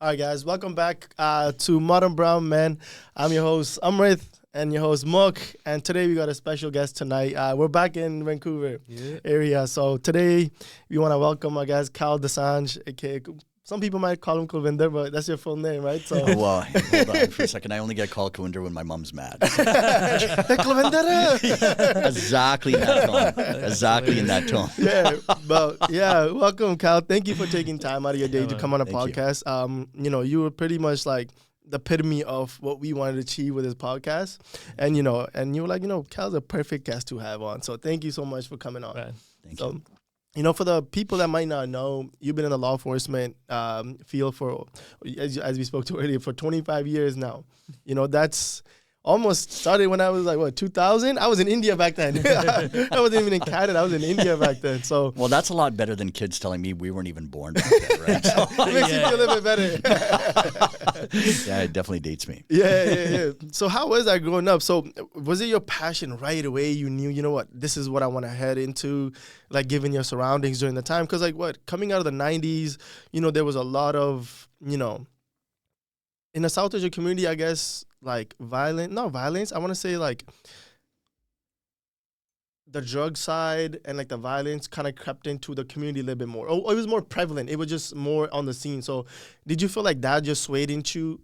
All right, guys, welcome back to Modern Brown Men. I'm your host, Amrit, and your host, Mook. And today we got a special guest tonight. We're back in Vancouver area. So today we want to welcome our guest, Kal Dosanjh, a.k.a. Some people might call him Kulvinder, but that's your full name, right? So, well, hold on for a second. I only get called Kulvinder when my mom's mad. Kulvinder! Exactly in that tone. Exactly in that tone. Welcome, Kal. Thank you for taking time out of your day to come on a Thank podcast. You were pretty much like the epitome of what we wanted to achieve with this podcast. And, you were like, Kal's a perfect guest to have on. So thank you so much for coming on. Thank you. For the people that might not know, you've been in the law enforcement field for, as we spoke to earlier, for 25 years now. That's almost started when I was like, 2000? I was in India back then. I wasn't even in Canada. I was in India back then. So, well, that's a lot better than kids telling me we weren't even born back then, right? So, it makes you feel a little bit better. Yeah, it definitely dates me. Yeah. So how was that growing up? So was it your passion right away? You knew, this is what I want to head into, like given your surroundings during the time? Because coming out of the 90s, there was a lot of, in the South Asian community, I guess, not violence. I want to say the drug side and the violence kind of crept into the community a little bit more. It was more prevalent. It was just more on the scene. So did you feel like that just swayed into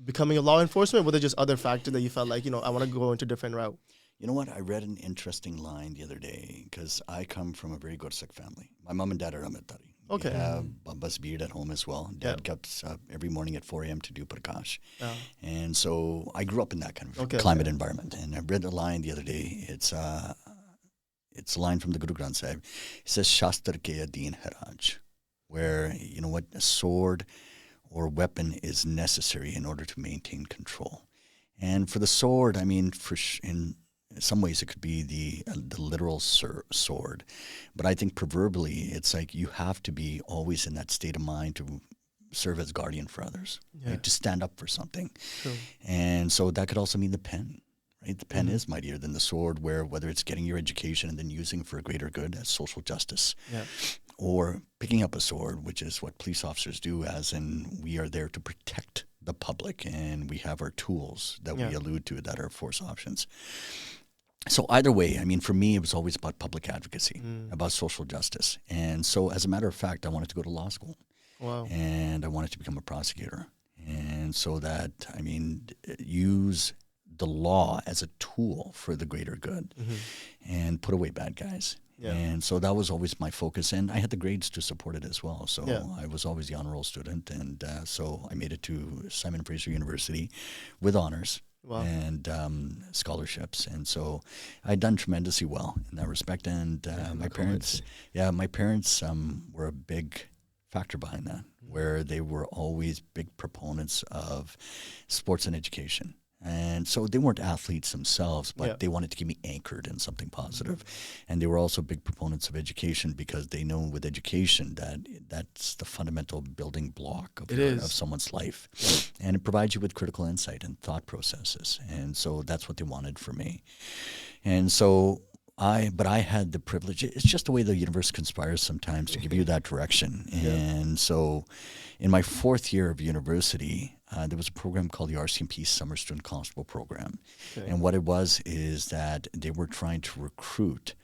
becoming a law enforcement? Or were there just other factors that you felt like, I want to go into a different route? You know what? I read an interesting line the other day because I come from a very Gursikh family. My mom and dad are Amitari. Okay. We have Babba's beard at home as well. Dad gets up every morning at 4 a.m. to do prakash. Oh. And so I grew up in that kind of climate environment. And I read a line the other day. It's a line from the Guru Granth Sahib. It says, Shastra ke adeen hai raj, where, a sword or weapon is necessary in order to maintain control. And for the sword, in some ways it could be the literal sword, but I think proverbially it's like you have to be always in that state of mind to serve as guardian for others, right? To stand up for something. True. And so that could also mean the pen, right? The pen is mightier than the sword, whether it's getting your education and then using it for a greater good as social justice, or picking up a sword, which is what police officers do, as in we are there to protect the public and we have our tools that we allude to that are force options. So either way, for me, it was always about public advocacy, about social justice. And so as a matter of fact, I wanted to go to law school. Wow. And I wanted to become a prosecutor. And so that, use the law as a tool for the greater good and put away bad guys. Yeah. And so that was always my focus. And I had the grades to support it as well. So I was always the honor roll student. And so I made it to Simon Fraser University with honors. Wow. And scholarships, and so I'd done tremendously well in that respect. And my parents were a big factor behind that, where they were always big proponents of sports and education. And so they weren't athletes themselves, but they wanted to keep me anchored in something positive. And they were also big proponents of education because they know with education that's the fundamental building block of someone's life. And it provides you with critical insight and thought processes. And so that's what they wanted for me. And so I had the privilege. It's just the way the universe conspires sometimes to give you that direction. And so in my fourth year of university, there was a program called the RCMP Summer Student Constable Program. Okay. And what it was is that they were trying to recruit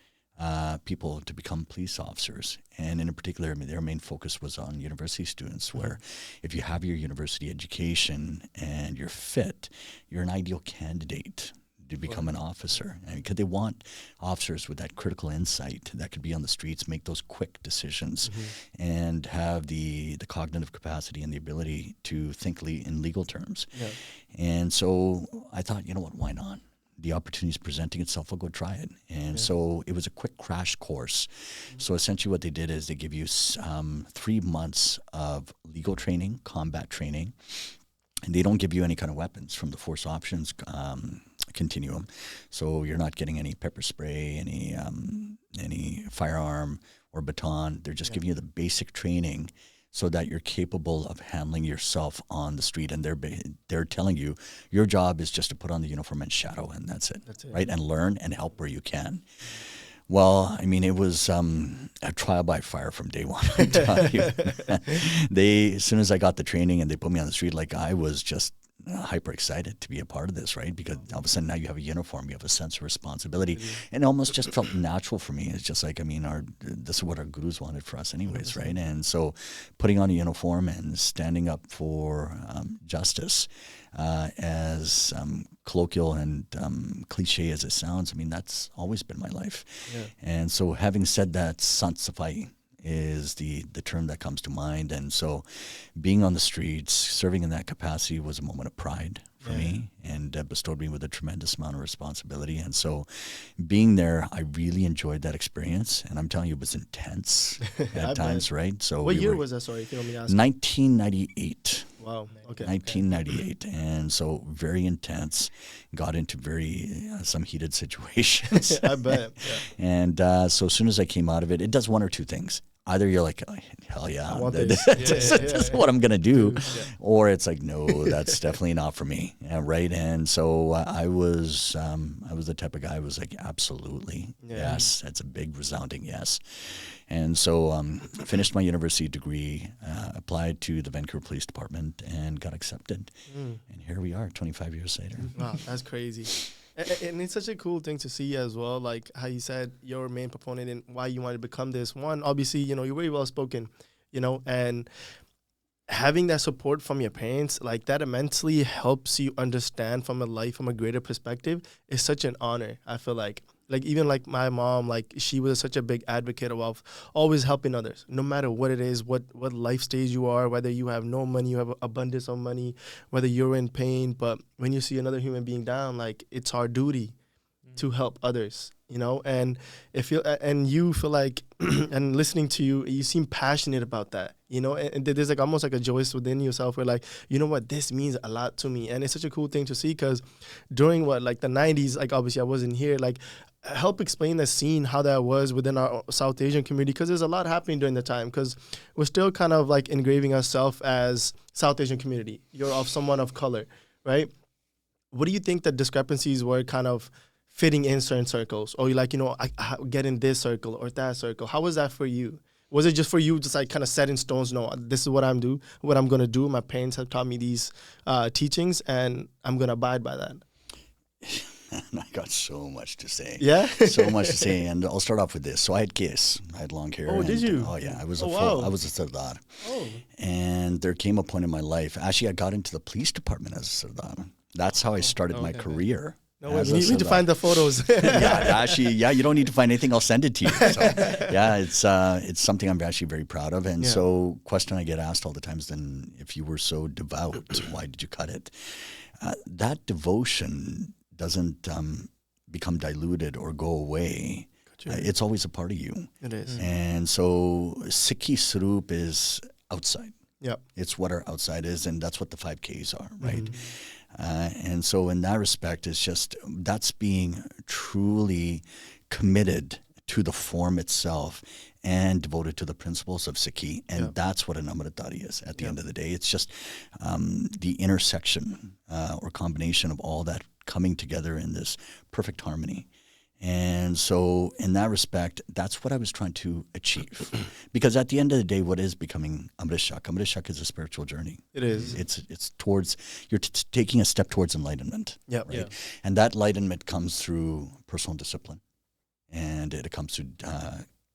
people to become police officers. And in particular, their main focus was on university students, where if you have your university education and you're fit, you're an ideal candidate to become an officer. Because they want officers with that critical insight that could be on the streets, make those quick decisions, and have the cognitive capacity and the ability to think in legal terms. Yeah. And so I thought, why not? The opportunity is presenting itself, I'll go try it. And so it was a quick crash course. So essentially what they did is they give you 3 months of legal training, combat training, and they don't give you any kind of weapons from the force options continuum. So you're not getting any pepper spray, any firearm or baton. They're just giving you the basic training so that you're capable of handling yourself on the street. And they're telling you your job is just to put on the uniform and shadow, and that's it. Right? And learn and help where you can. Well, I mean, it was a trial by fire from day one. I tell you. As soon as I got the training and they put me on the street, like I was just hyper excited to be a part of this, right? Because all of a sudden now you have a uniform, you have a sense of responsibility, and it almost just felt natural for me. It's just like, I mean, this is what our gurus wanted for us anyways, right? And so putting on a uniform and standing up for justice, as colloquial and cliche as it sounds, I mean, that's always been my life. Yeah. And so having said that, sansafai is the term that comes to mind. And so being on the streets, serving in that capacity was a moment of pride for me, and bestowed me with a tremendous amount of responsibility. And so being there, I really enjoyed that experience. And I'm telling you, it was intense at times, right? So what year was that, sorry, if you don't me asking? 1998. Wow. Okay. 1998. And so very intense, got into some heated situations. I bet. Yeah. And so as soon as I came out of it, it does one or two things. Either you're like, oh, hell yeah, this is what I'm going to do. Yeah. Or it's like, no, that's definitely not for me. Yeah, right. And so I was the type of guy who was like, absolutely. Yeah. Yes. That's a big resounding yes. And so I finished my university degree, applied to the Vancouver Police Department, and got accepted. And here we are 25 years later. Wow, that's crazy. And it's such a cool thing to see as well, like how you said your main proponent and why you wanted to become this. One, obviously, you're very well spoken, and having that support from your parents, like that immensely helps you understand from a greater perspective is such an honor, I feel like. Like even like my mom, like she was such a big advocate of always helping others, no matter what it is, what life stage you are, whether you have no money, you have abundance of money, whether you're in pain. But when you see another human being down, like it's our duty to help others, and you feel like, and listening to you, you seem passionate about that, and there's like almost like a joy within yourself where like, you know what, this means a lot to me. And it's such a cool thing to see, because during the 90s, like obviously I wasn't here, like help explain the scene, how that was within our South Asian community, because there's a lot happening during the time, because we're still kind of like engraving ourselves as South Asian community. You're of someone of color, right? What do you think the discrepancies were kind of fitting in certain circles, or you like, I get in this circle or that circle? How was that for you? Was it just for you, just like kind of set in stones? No, this is what I'm going to do. My parents have taught me these teachings, and I'm going to abide by that. And I got so much to say. Yeah? So much to say. And I'll start off with this. So I had kiss. I had long hair. Oh, did you? Oh, yeah. I was a sardar. Oh. And there came a point in my life. Actually, I got into the police department as a sardar. That's how I started my career. No, we need to find the photos. You don't need to find anything. I'll send it to you. So, it's something I'm actually very proud of. And so question I get asked all the time is, then if you were so devout, why did you cut it? That devotion doesn't become diluted or go away. It's always a part of you. It is. And so Sikhi Sarup is outside. Yep. It's what our outside is, and that's what the 5Ks are, right? And so in that respect, it's just that's being truly committed to the form itself and devoted to the principles of Sikhi. And that's what an Amritdhari is at the end of the day. It's just the intersection or combination of all that coming together in this perfect harmony. And so in that respect, that's what I was trying to achieve. Because at the end of the day, what is becoming Amrit Shak? Amrit Shak is a spiritual journey. It is. It's towards, you're taking a step towards enlightenment. Yep. Right? And that enlightenment comes through personal discipline. And it comes through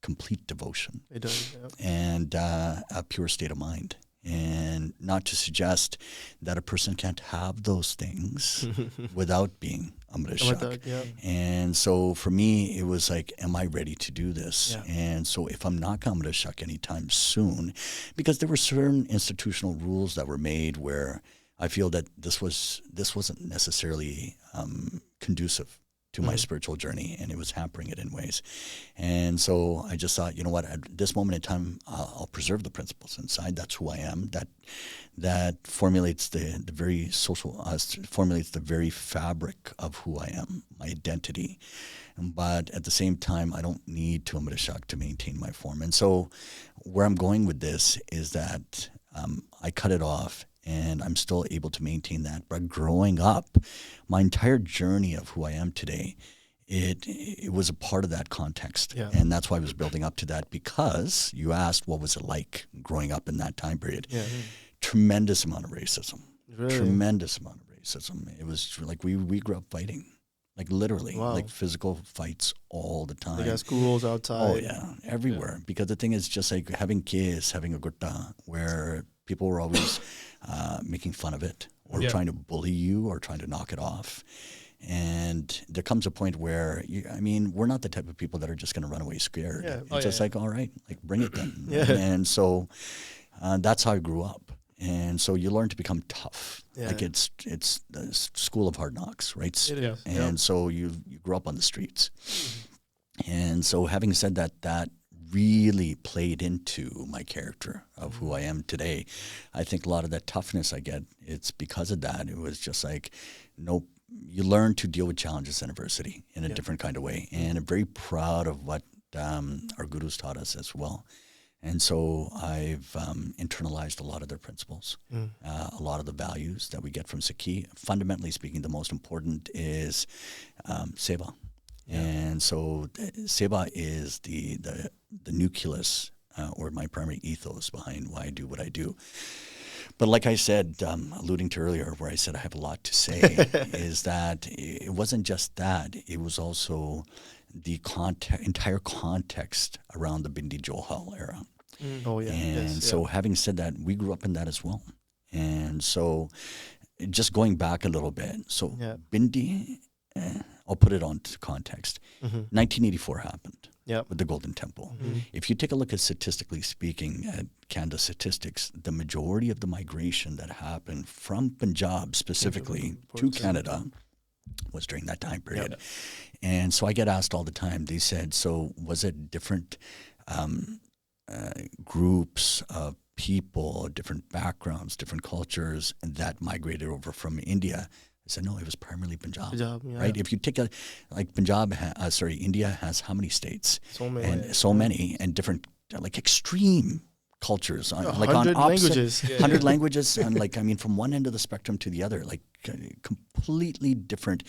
complete devotion. It does, and a pure state of mind. And not to suggest that a person can't have those things without being Amrit Shak. And so for me, it was like, am I ready to do this? And so if I'm not Amrit Shak anytime soon, because there were certain institutional rules that were made where I feel that this wasn't necessarily conducive to my spiritual journey, and it was hampering it in ways. And so I just thought, you know what, at this moment in time, I'll preserve the principles inside. That's who I am. That formulates the very social, formulates the very fabric of who I am, my identity. But at the same time, I don't need to Amrit Shak to maintain my form. And so where I'm going with this is that I cut it off, and I'm still able to maintain that. But growing up, my entire journey of who I am today it was a part of that context. Yeah. And that's why I was building up to that, because you asked what was it like growing up in that time period. Yeah. Tremendous amount of racism. Really? Tremendous amount of racism. It was like we grew up fighting. Like literally, Wow. like physical fights all the time. Like at schools, outside. Oh yeah, everywhere. Because the thing is, just like having kids, having a gutta, where people were always making fun of it, or trying to bully you, or trying to knock it off. And there comes a point where, we're not the type of people that are just going to run away scared. Yeah. It's just like, all right, like bring it then. Yeah. And so that's how I grew up. And so you learn to become tough. Yeah. Like it's the school of hard knocks, right? It is. And so you grew up on the streets. And so having said that, that really played into my character of who I am today. I think a lot of that toughness I get, it's because of that. It was just like, nope, you learn to deal with challenges and adversity in a different kind of way. And I'm very proud of what our gurus taught us as well. And so I've internalized a lot of their principles, a lot of the values that we get from Sikhi. Fundamentally speaking, the most important is seva. Yeah. And so seva is the nucleus or my primary ethos behind why I do what I do. But like I said, alluding to earlier where I said I have a lot to say, is that it wasn't just that. It was also the entire context around the Bindy Johal era. Oh, yeah. And so having said that, we grew up in that as well. And so just going back a little bit. So Bindy, I'll put it on to context. 1984 happened with the Golden Temple. If you take a look at statistically speaking at Canada statistics, the majority of the migration that happened from Punjab specifically to Canada was during that time period. And so I get asked all the time, they said, so was it different groups of people, different backgrounds, different cultures that migrated over from India? I said, no, it was primarily Punjab, right? If you take India has how many states? So many, and different, like extreme cultures, like 100 on opposite, languages. 100 languages, and from one end of the spectrum to the other, like completely different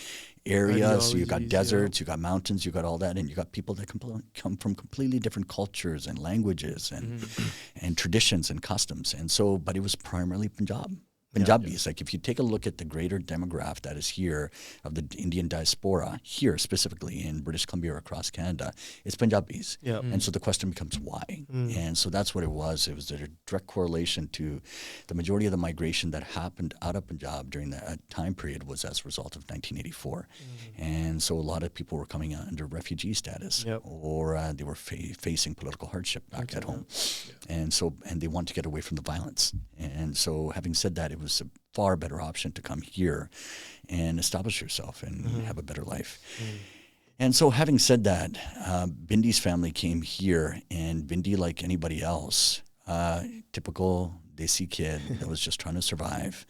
areas. So you got deserts, you got mountains, you got all that, and you got people that come from completely different cultures and languages and traditions and customs. And so, but it was primarily Punjabis. Like if you take a look at the greater demographic that is here of the Indian diaspora here specifically in British Columbia or across Canada, it's Punjabis. And so the question becomes why? And so that's what it was. It was a direct correlation to the majority of the migration that happened out of Punjab during that time period was as a result of 1984. And so a lot of people were coming under refugee status or they were facing political hardship back at home. And they wanted to get away from the violence. And so having said that, it was a far better option to come here and establish yourself and have a better life. And so having said that, Bindy's family came here, and Bindy, like anybody else, typical Desi kid that was just trying to survive.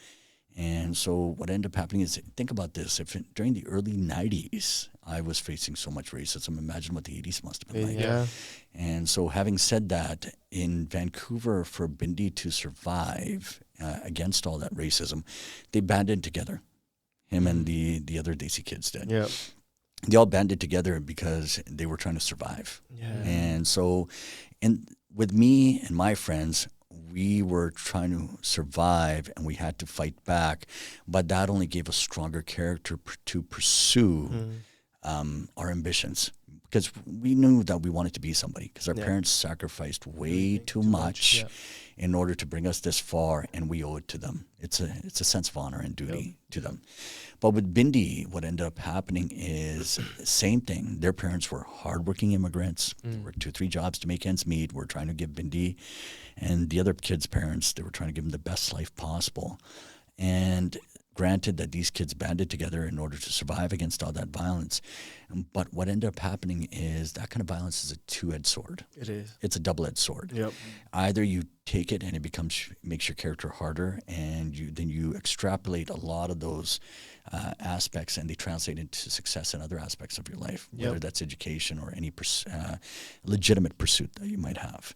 And so what ended up happening is, think about this, if during the early 90s, I was facing so much racism, imagine what the 80s must have been like. And so having said that, in Vancouver, for Bindy to survive against all that racism, they banded together. Him and the other Desi kids did. They all banded together because they were trying to survive. And so with me and my friends, we were trying to survive and we had to fight back, but that only gave us stronger character to pursue our ambitions, because we knew that we wanted to be somebody, because our parents sacrificed way too much in order to bring us this far, and we owe it to them. It's a sense of honor and duty to them. But with Bindy, what ended up happening is same thing. Their parents were hardworking immigrants. There were 2-3 jobs to make ends meet. We're trying to give Bindy and the other kids' parents, they were trying to give them the best life possible. And granted that these kids banded together in order to survive against all that violence. But what ended up happening is that kind of violence is a two-edged sword. It is. It's a double-edged sword. Either you take it and it makes your character harder, and then you extrapolate a lot of those aspects and they translate into success in other aspects of your life, whether that's education or any legitimate pursuit that you might have.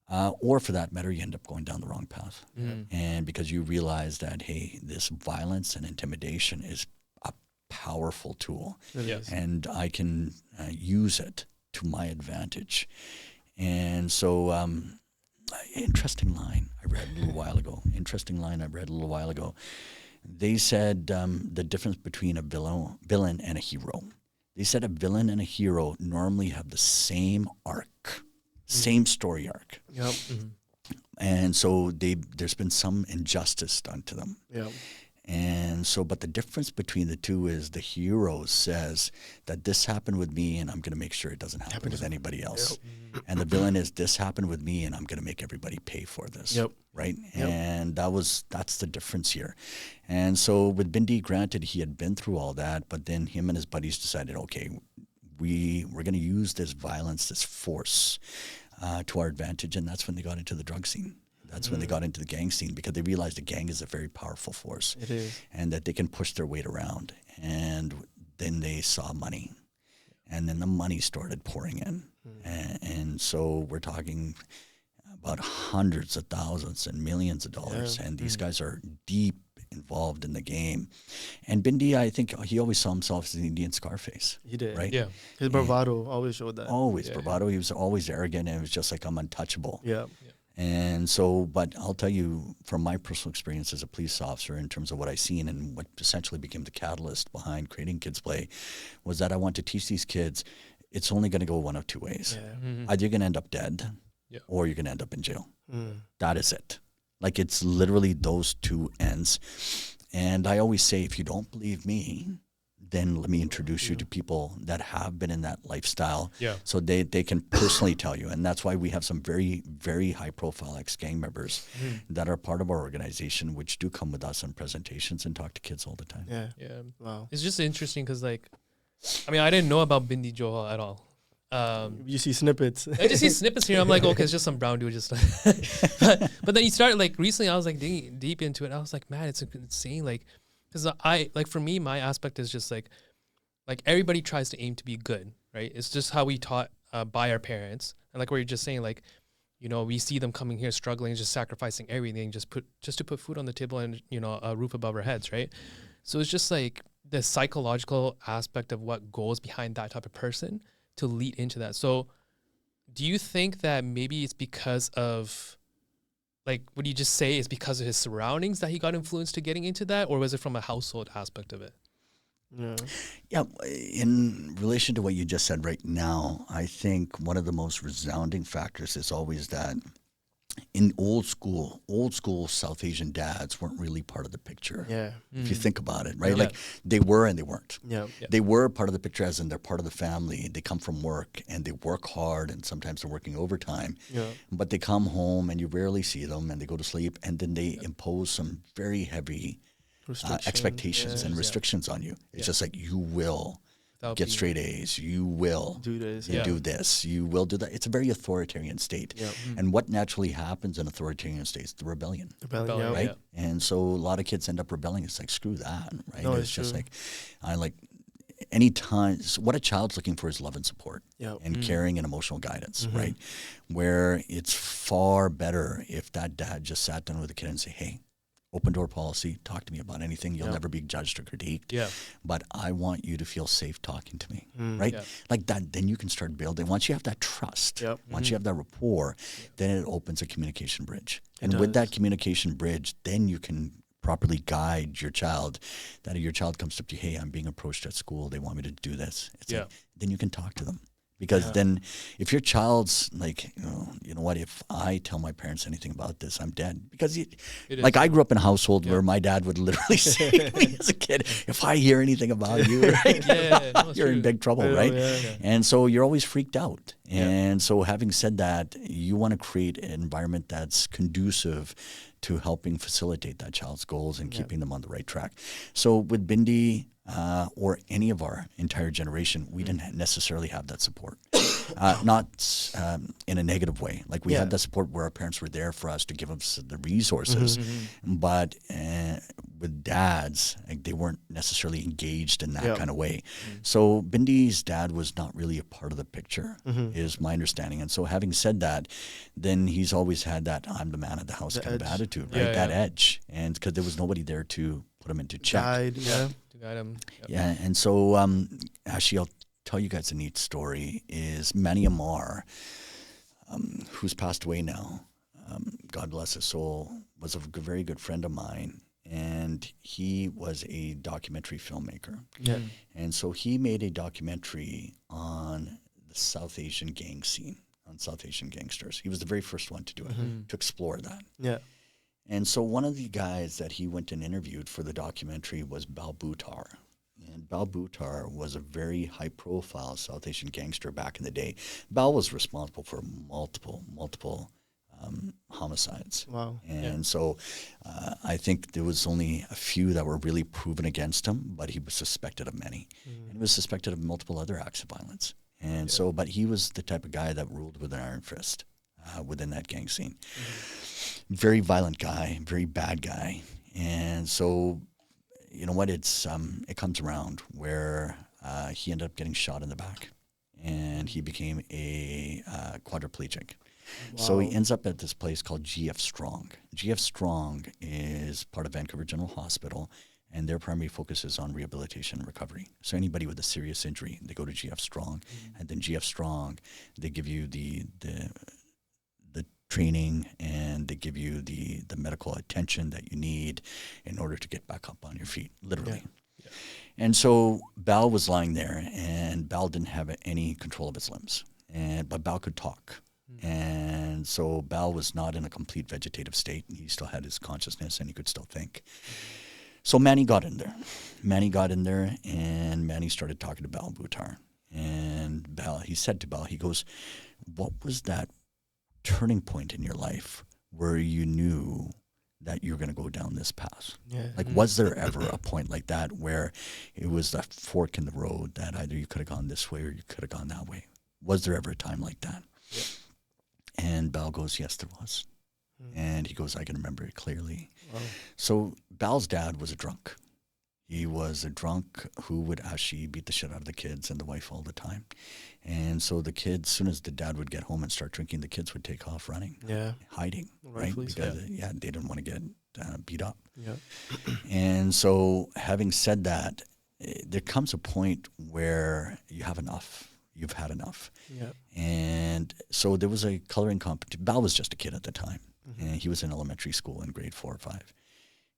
Or for that matter, you end up going down the wrong path. And because you realize that, hey, this violence and intimidation is a powerful tool, Yes. and I can use it to my advantage. And so, interesting line I read a little while ago. They said the difference between a villain and a hero. They said a villain and a hero normally have the same arc, same story arc. Yep. And so there's been some injustice done to them. Yep. And so, but the difference between the two is the hero says that this happened with me and I'm going to make sure it doesn't happen with anybody else. Yep. And the villain is, this happened with me and I'm going to make everybody pay for this. Yep. Right? Yep. And that's the difference here. And so with Bindy, granted, he had been through all that, but then him and his buddies decided, okay, we're going to use this violence, this force to our advantage. And that's when they got into the drug scene. That's when they got into the gang scene, because they realized the gang is a very powerful force. It is. And that they can push their weight around. And then they saw money. And then the money started pouring in. And so we're talking about hundreds of thousands and millions of dollars. And these guys are deep involved in the game. And Bindy, I think he always saw himself as the Indian Scarface. He did. Right? Yeah. His bravado always showed that. Always bravado. He was always arrogant, and it was just like, I'm untouchable. Yeah. And so, but I'll tell you from my personal experience as a police officer, in terms of what I've seen and what essentially became the catalyst behind creating Kids Play, was that I want to teach these kids it's only going to go one of two ways. Yeah. Either you're going to end up dead or you're going to end up in jail. That is it. Like, it's literally those two ends. And I always say, if you don't believe me, then let me introduce you to people that have been in that lifestyle, so they can personally tell you. And that's why we have some very, very high-profile ex-gang members that are part of our organization, which do come with us on presentations and talk to kids all the time. Yeah. Wow. It's just interesting because, like, I mean, I didn't know about Bindy Johal at all. You see snippets. I just see snippets here. I'm like, okay, it's just some brown dude. Just but then you start, like, recently I was like digging deep into it. I was like, man, it's insane. Like, because for me, my aspect is just like everybody tries to aim to be good, right? It's just how we taught by our parents. And like what you're just saying, like, you know, we see them coming here struggling, just sacrificing everything just to put food on the table and, you know, a roof above our heads, right? So it's just like the psychological aspect of what goes behind that type of person to lead into that. So do you think that maybe it's because of, like, would you just say it's because of his surroundings that he got influenced to getting into that, or was it from a household aspect of it? Yeah, in relation to what you just said right now, I think one of the most resounding factors is always that in old school South Asian dads weren't really part of the picture. Yeah. If you think about it, right? Yeah. Like, they were and they weren't. Yeah. They were part of the picture as in they're part of the family. They come from work and they work hard, and sometimes they're working overtime. Yeah. But they come home and you rarely see them, and they go to sleep, and then they impose some very heavy expectations and restrictions on you. It's just like, you will get straight A's, you will do this, do this, you will do that. It's a very authoritarian state. And what naturally happens in authoritarian states? The rebellion. Rebellion, right? And so a lot of kids end up rebelling. It's like, screw that, right? No, it's just like, anytime, what a child's looking for is love and support and caring and emotional guidance, right? Where it's far better if that dad just sat down with the kid and say, hey, open door policy, talk to me about anything. You'll never be judged or critiqued. Yeah. But I want you to feel safe talking to me, right? Yeah. Like that, then you can start building. Once you have that trust, once you have that rapport, then it opens a communication bridge. And with that communication bridge, then you can properly guide your child. That your child comes up to you, hey, I'm being approached at school. They want me to do this. It's like, then you can talk to them. Because then if your child's like, you know what, if I tell my parents anything about this, I'm dead. Because I grew up in a household where my dad would literally say to me as a kid, if I hear anything about you, right, you're in big trouble, right? And so you're always freaked out. And so having said that, you want to create an environment that's conducive to helping facilitate that child's goals and keeping them on the right track. So with Bindy, or any of our entire generation, we didn't necessarily have that support. Not in a negative way. Like, we had that support where our parents were there for us to give us the resources. But with dads, like, they weren't necessarily engaged in that kind of way. So Bindy's dad was not really a part of the picture, is my understanding. And so having said that, then he's always had that I'm the man of the house kind of attitude, right? That edge. And because there was nobody there to put him into check. Got him. Yep. Yeah, and so actually, I'll tell you guys a neat story. Is Manny Amar, who's passed away now, God bless his soul, was a very good friend of mine, and he was a documentary filmmaker. Yeah. And so he made a documentary on the South Asian gang scene, on South Asian gangsters. He was the very first one to do it, to explore that. Yeah. And so one of the guys that he went and interviewed for the documentary was Bal Buttar. And Bal Buttar was a very high-profile South Asian gangster back in the day. Bal was responsible for multiple homicides. Wow. And so I think there was only a few that were really proven against him, but he was suspected of many. And he was suspected of multiple other acts of violence. And so, but he was the type of guy that ruled with an iron fist within that gang scene. Very violent guy, very bad guy. And so, you know what, it comes around where he ended up getting shot in the back, and he became a quadriplegic. Wow. So he ends up at this place called GF Strong. GF Strong is part of Vancouver General Hospital, and their primary focus is on rehabilitation and recovery. So anybody with a serious injury, they go to GF Strong, and then GF Strong, they give you the training, and they give you the medical attention that you need in order to get back up on your feet, literally. Yeah. And so Bal was lying there, and Bal didn't have any control of his limbs, but Bal could talk. And so Bal was not in a complete vegetative state. He still had his consciousness, and he could still think. So Manny got in there. And Manny started talking to Bal Buttar. And he said to Bal, he goes, what was that turning point in your life where you knew that you're going to go down this path? Yeah. Like, was there ever a point like that where it was that fork in the road that either you could have gone this way or you could have gone that way? Was there ever a time like that? Yeah. And Bal goes, yes, there was. And he goes, I can remember it clearly. Wow. So Bal's dad was a drunk. He was a drunk who would actually beat the shit out of the kids and the wife all the time. And so the kids, as soon as the dad would get home and start drinking, the kids would take off running, hiding, right? Because, they didn't want to get beat up. Yeah. And so having said that, there comes a point where you have enough. You've had enough. Yeah. And so there was a coloring competition. Bal was just a kid at the time. And he was in elementary school in grade 4 or 5.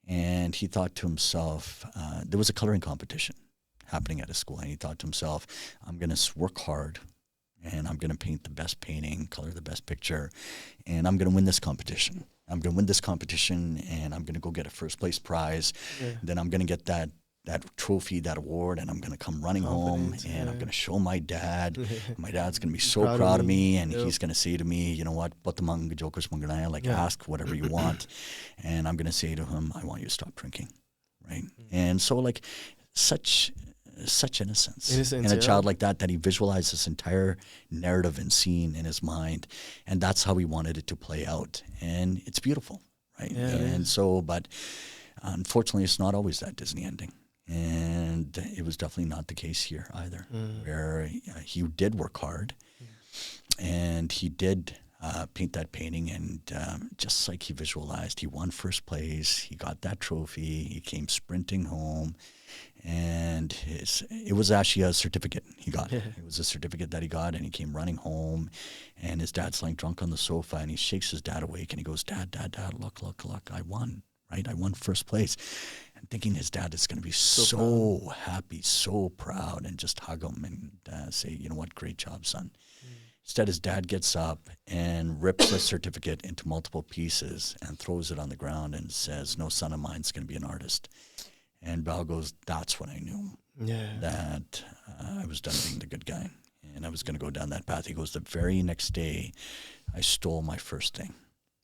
And he thought to himself, there was a coloring competition happening at his school. And he thought to himself, I'm going to work hard, and I'm going to paint the best painting, color the best picture, and I'm going to win this competition. I'm going to win this competition, and I'm going to go get a first place prize. Yeah. Then I'm going to get that trophy, that award, and I'm going to come running home, and I'm going to show my dad. My dad's going to be so proud of me, and he's going to say to me, you know what, ask whatever you want. And I'm going to say to him, I want you to stop drinking, right? And so, like, such innocence in a child like that he visualized this entire narrative and scene in his mind, and that's how he wanted it to play out. And it's beautiful, right? Yeah, and so, but unfortunately, it's not always that Disney ending. And it was definitely not the case here either, where he did work hard, and he did paint that painting, and just like he visualized, he won first place, he got that trophy, he came sprinting home, and it was actually a certificate he got. It was a certificate that he got, and he came running home, and his dad's lying drunk on the sofa, and he shakes his dad awake, and he goes, Dad, look, I won, right? I won first place. And thinking his dad is going to be so happy, so proud, and just hug him and say, you know what, great job, son. Instead, his dad gets up and rips the certificate into multiple pieces and throws it on the ground and says, no son of mine's going to be an artist. And Bal goes, that's when I knew that I was done being the good guy, and I was going to go down that path. He goes, the very next day, I stole my first thing.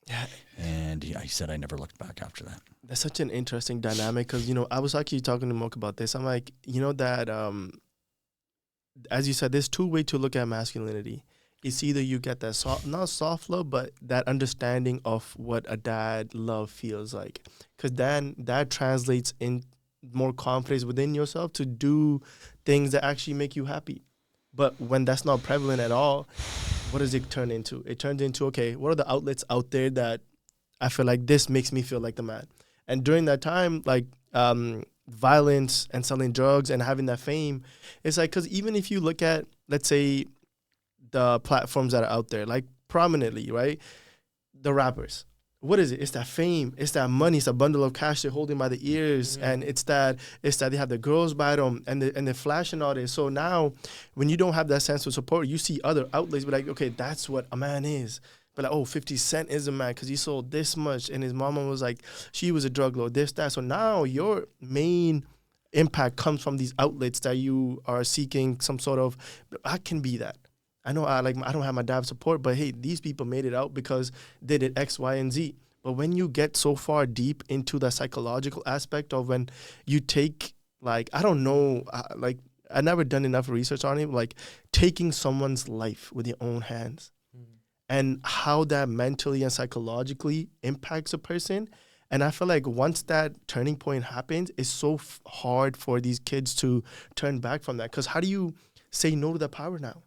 Yeah. And he said, I never looked back after that. That's such an interesting dynamic because, I was actually talking to Mok about this. I'm like, that, as you said, there's two ways to look at masculinity. It's either you get that not soft love, but that understanding of what a dad love feels like. Because then that translates in more confidence within yourself to do things that actually make you happy. But when that's not prevalent at all, what does it turn into? It turns into, okay, what are the outlets out there that I feel like this makes me feel like the man? And during that time, like, violence and selling drugs and having that fame. It's like, because even if you look at, let's say, the platforms that are out there, like prominently, right? The rappers. What is it? It's that fame. It's that money. It's a bundle of cash they're holding by the ears, and it's that they have the girls by them, and they're flashing all this. So now, when you don't have that sense of support, you see other outlets be like, okay, that's what a man is. But like, oh, 50 Cent is a man because he sold this much, and his mama was like, she was a drug lord, this, that. So now your main impact comes from these outlets that you are seeking some sort of, I can be that. I know I don't have my dad's support, but hey, these people made it out because they did X, Y, and Z. But when you get so far deep into the psychological aspect of when you take, like, I don't know, like, I never done enough research on it, like taking someone's life with your own hands and how that mentally and psychologically impacts a person. And I feel like once that turning point happens, it's so hard for these kids to turn back from that. Because how do you say no to that power now?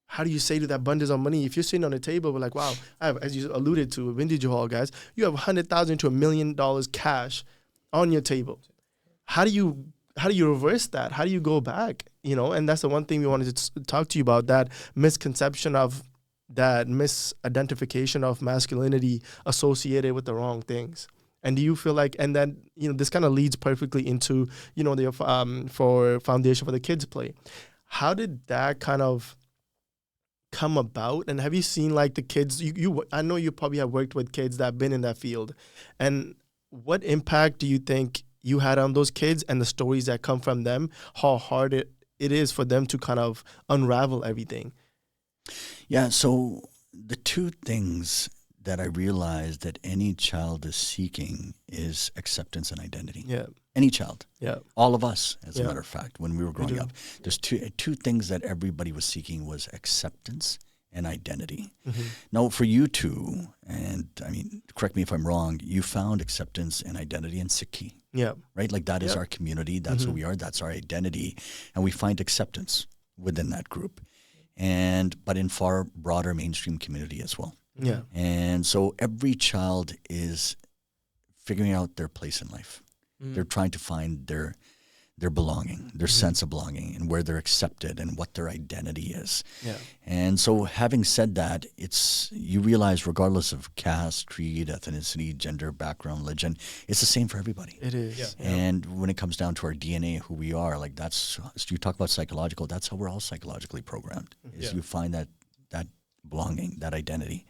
How do you say to that abundance of money? If you're sitting on a table, we're like, wow, I have, as you alluded to, Bindy Johal, guys, you have $100,000 to $1 million cash on your table. How do you reverse that? How do you go back? You know, and that's the one thing we wanted to talk to you about, that misconception of that misidentification of masculinity associated with the wrong things. And do you feel like, and then, you know, this kind of leads perfectly into, you know, the for Foundation for the Kids Play. How did that kind of come about? And have you seen like the kids, I know you probably have worked with kids that have been in that field. And what impact do you think you had on those kids and the stories that come from them, how hard it is for them to kind of unravel everything? Yeah, so the two things that I realized that any child is seeking is acceptance and identity. Yeah. Any child. Yeah. All of us, as a matter of fact, when we were growing up. There's two things that everybody was seeking was acceptance and identity. Mm-hmm. Now, for you two, and I mean, correct me if I'm wrong, you found acceptance and identity in Sikhi. Yeah. Right? Like that is our community. That's who we are. That's our identity. And we find acceptance within that group. But in far broader mainstream community as well. Yeah. And so every child is figuring out their place in life. They're trying to find their belonging, their sense of belonging, and where they're accepted and what their identity is. Yeah. And so having said that, you realize regardless of caste, creed, ethnicity, gender, background, religion, it's the same for everybody. It is. Yeah. And when it comes down to our DNA, who we are, like you talk about psychological, that's how we're all psychologically programmed, is you find that belonging, that identity.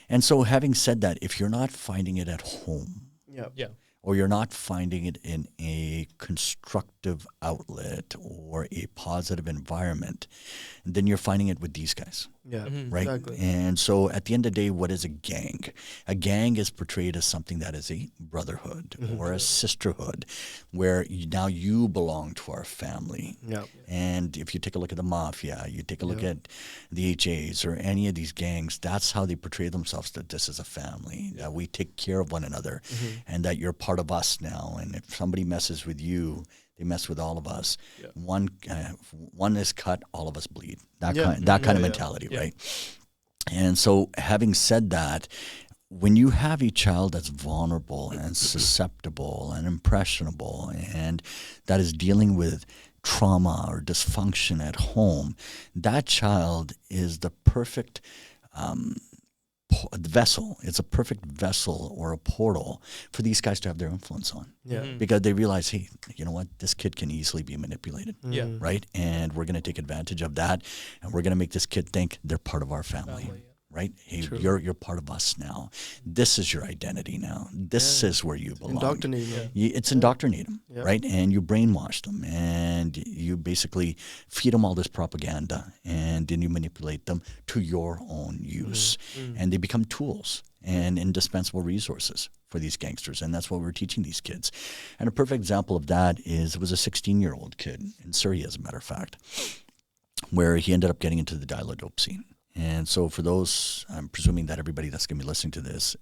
And so having said that, if you're not finding it at home, or you're not finding it in a constructive outlet or a positive environment, then you're finding it with these guys. Yeah, right? Exactly. And so at the end of the day, what is a gang? A gang is portrayed as something that is a brotherhood or a sisterhood where now you belong to our family. Yeah. And if you take a look at the mafia, you take a look at the HAs or any of these gangs, that's how they portray themselves, that this is a family, that we take care of one another and that you're part of us now. And if somebody messes with you, they mess with all of us. Yeah. One is cut, all of us bleed. That kind of mentality, right? And so having said that, when you have a child that's vulnerable and susceptible and impressionable and that is dealing with trauma or dysfunction at home, that child is the perfect vessel. It's a perfect vessel or a portal for these guys to have their influence on. Yeah. Because they realize, hey, you know what? This kid can easily be manipulated. Yeah. Right? And we're going to take advantage of that. And we're going to make this kid think they're part of our family. Right? Hey, you're part of us now. This is your identity now. This is where you belong. Indoctrinate them. It's indoctrinate them, right? And you brainwash them, and you basically feed them all this propaganda, and then you manipulate them to your own use. And they become tools and indispensable resources for these gangsters, and that's what we're teaching these kids. And a perfect example of that is, it was a 16-year-old kid in Surrey, as a matter of fact, where he ended up getting into the dial-a-dope scene. And so for those, I'm presuming that everybody that's going to be listening to this,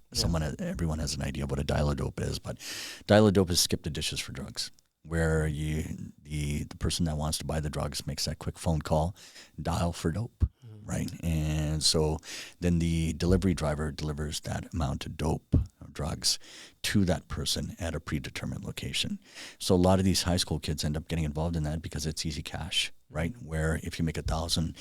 everyone has an idea of what a dial-a-dope is, but dial-a-dope is skip the dishes for drugs, where the person that wants to buy the drugs makes that quick phone call, dial for dope, right? And so then the delivery driver delivers that amount of dope, drugs to that person at a predetermined location. So a lot of these high school kids end up getting involved in that because it's easy cash, right? Where if you make $1,000,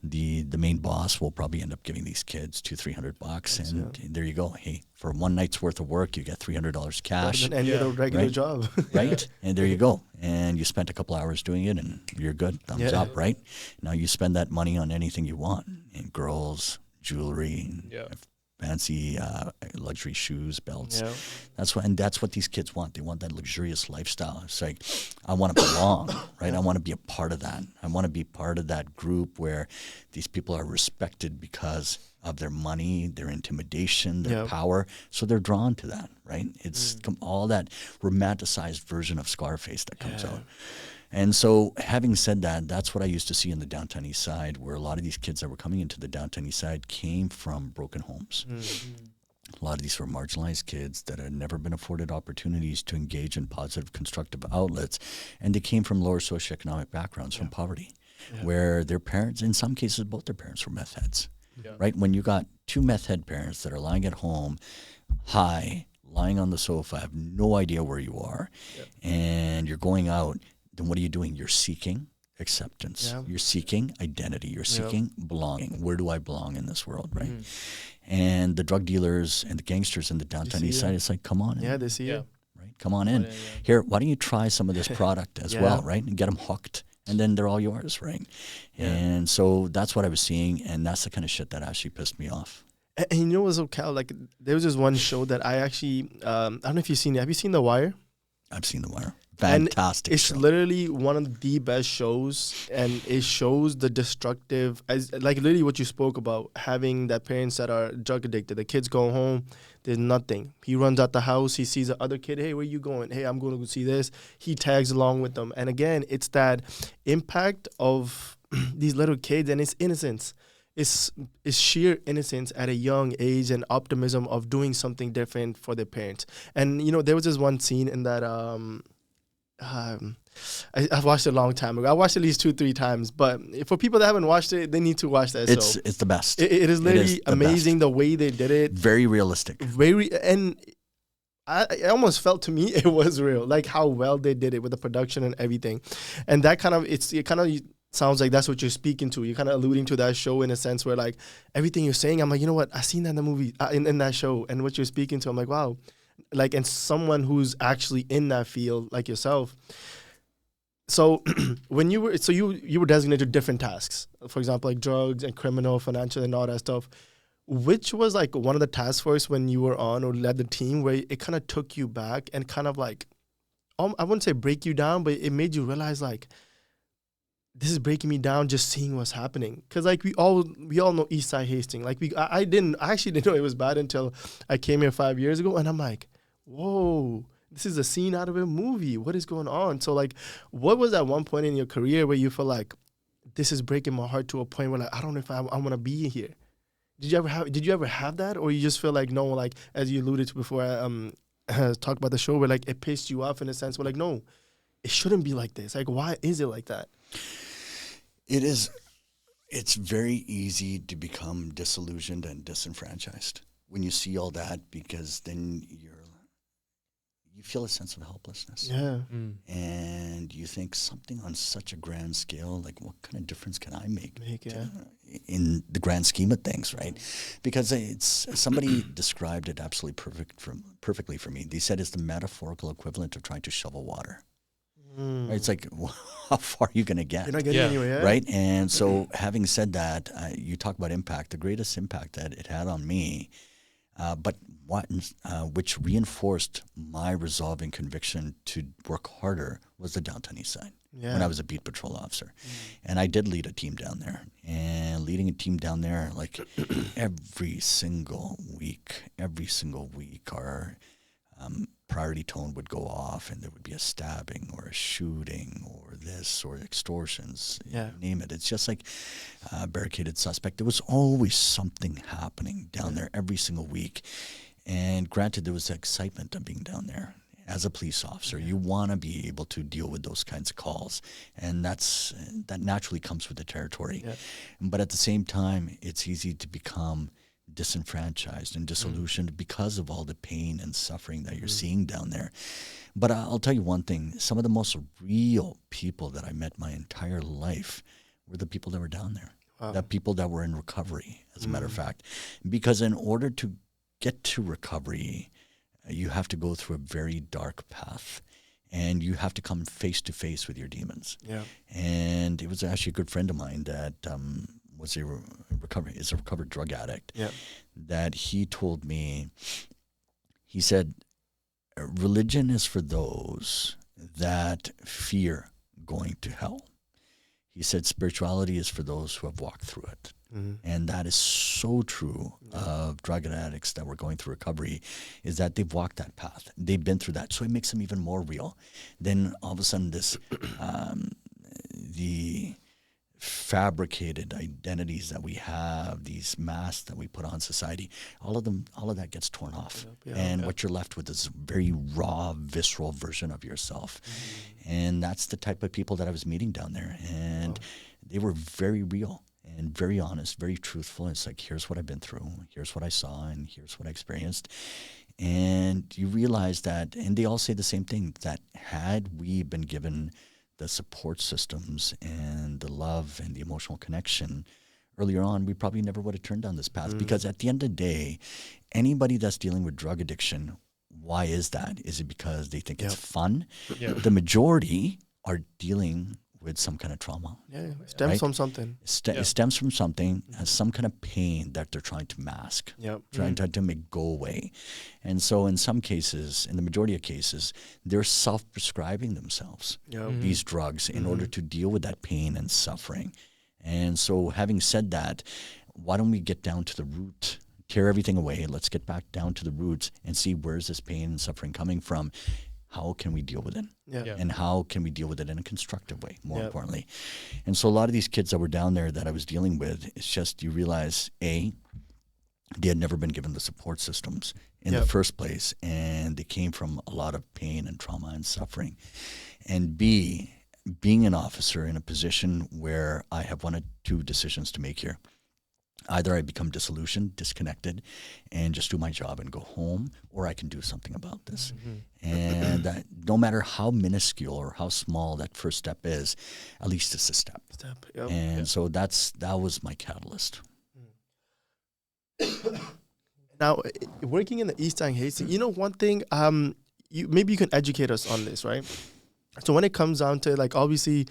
the main boss will probably end up giving these kids $200-$300, and there you go. Hey, for one night's worth of work, you get $300 cash. And you get a regular job. Right? And there you go. And you spent a couple hours doing it, and you're good. Thumbs up, right? Now you spend that money on anything you want, and girls, jewelry, fancy luxury shoes, belts. That's what these kids want. They want that luxurious lifestyle. It's like, I want to belong, right? I want to be a part of that. I want to be part of that group where these people are respected because of their money, their intimidation, their power. So they're drawn to that, right? It's all that romanticized version of Scarface that comes out. And so having said that, that's what I used to see in the downtown east side, where a lot of these kids that were coming into the downtown east side came from broken homes. A lot of these were marginalized kids that had never been afforded opportunities to engage in positive, constructive outlets. And they came from lower socioeconomic backgrounds, from poverty, where their parents, in some cases, both their parents were meth heads. Right? When you got two meth head parents that are lying at home, high, lying on the sofa, have no idea where you are, and you're going out, then what are you doing? You're seeking acceptance. You're seeking identity. You're seeking belonging. Where do I belong in this world, right? And the drug dealers and the gangsters in the downtown east side, it's like, come on in. Yeah, they see you. Right? Come on in. Here, why don't you try some of this product as well, right? And get them hooked. And then they're all yours, right? And so that's what I was seeing, and that's the kind of shit that actually pissed me off. And you know what's so, Cal? Like, there was this one show that I actually, I don't know if you've seen it. Have you seen The Wire? I've seen The Wire. Fantastic and it's show. Literally one of the best shows, and it shows the destructive, as like literally what you spoke about, having that parents that are drug addicted. The kids go home, there's nothing. He runs out the house, he sees the other kid, hey, where you going? Hey, I'm going to go see this. He tags along with them. And again, it's that impact of these little kids, and it's innocence. It's sheer innocence at a young age, and optimism of doing something different for their parents. And, you know, there was this one scene in that, I watched it a long time ago. I watched it at least 2-3 times, but for people that haven't watched it, they need to watch that. It's the best. It is literally amazing the way they did it. Very realistic. And I almost felt, to me, it was real, like how well they did it with the production and everything. And that kind of, it kind of sounds like that's what you're speaking to. You're kind of alluding to that show in a sense where, like, everything you're saying, I'm like, you know what? I seen that in the movie, in that show. And what you're speaking to, I'm like, wow. Like, and someone who's actually in that field, like yourself. So when you were, you were designated to different tasks, for example, like drugs and criminal, financial, and all that stuff. Which was like one of the task force when you were on or led the team where it kind of took you back and kind of like, I wouldn't say break you down, but it made you realize, like, this is breaking me down just seeing what's happening. Because, like, we all know Eastside Hastings. Like, I actually didn't know it was bad until I came here 5 years ago, and I'm like, whoa, this is a scene out of a movie. What is going on? So, like, what was at one point in your career where you feel like, this is breaking my heart to a point where, like, I don't know if I want to be here? Did you ever have that? Or you just feel like, no, like, as you alluded to before I talked about the show, where, like, it pissed you off in a sense where, like, no, it shouldn't be like this. Like, why is it like that? It's very easy to become disillusioned and disenfranchised when you see all that, because then you feel a sense of helplessness. Yeah. And you think, something on such a grand scale, like, what kind of difference can I make in the grand scheme of things, right? Because somebody described it absolutely perfectly for me. They said it's the metaphorical equivalent of trying to shovel water. Right? It's like, how far are you going to get? You're not getting anywhere, right? And so, having said that, you talk about impact. The greatest impact that it had on me, which reinforced my resolve and conviction to work harder, was the downtown east side. When I was a beat patrol officer. And I did lead a team down there. And leading a team down there, like, every single week, our priority tone would go off, and there would be a stabbing or a shooting or this or extortions, name it. It's just like a barricaded suspect. There was always something happening down there every single week. And granted, there was the excitement of being down there. As a police officer, you want to be able to deal with those kinds of calls, and that naturally comes with the territory. But at the same time, it's easy to become disenfranchised and disillusioned because of all the pain and suffering that you're seeing down there. But I'll tell you one thing, some of the most real people that I met my entire life were the people that were down there. Wow. The people that were in recovery, as a matter of fact. Because in order to get to recovery, you have to go through a very dark path. And you have to come face to face with your demons. Yeah. And it was actually a good friend of mine that is a recovered drug addict. Yeah. That he told me, he said, religion is for those that fear going to hell. He said spirituality is for those who have walked through it. And that is so true of drug addicts that were going through recovery, is that they've walked that path. They've been through that. So it makes them even more real. Then all of a sudden this, the fabricated identities that we have, these masks that we put on society, all of that gets torn off. What you're left with is a very raw, visceral version of yourself. And that's the type of people that I was meeting down there. And they were very real and very honest, very truthful. It's like, here's what I've been through, here's what I saw, and here's what I experienced. And you realize that, and they all say the same thing, that had we been given the support systems and the love and the emotional connection earlier on, we probably never would have turned down this path. Because at the end of the day, anybody that's dealing with drug addiction, why is that? Is it because they think it's fun? The majority are dealing with some kind of trauma. It stems from something. It stems from something, has some kind of pain that they're trying to mask, trying to make go away. And so in some cases, in the majority of cases, they're self-prescribing themselves these drugs in order to deal with that pain and suffering. And so having said that, why don't we get down to the root, tear everything away, let's get back down to the roots and see where's this pain and suffering coming from. How can we deal with it? And how can we deal with it in a constructive way, more importantly? And so a lot of these kids that were down there that I was dealing with, it's just you realize, A, they had never been given the support systems in the first place, and they came from a lot of pain and trauma and suffering. And B, being an officer in a position where I have one of two decisions to make here. Either I become disillusioned, disconnected, and just do my job and go home, or I can do something about this. And that no matter how minuscule or how small that first step is, at least it's a step. And so that was my catalyst. Now, working in the East End Hastings, one thing, maybe you can educate us on this, right? So when it comes down to, like, obviously,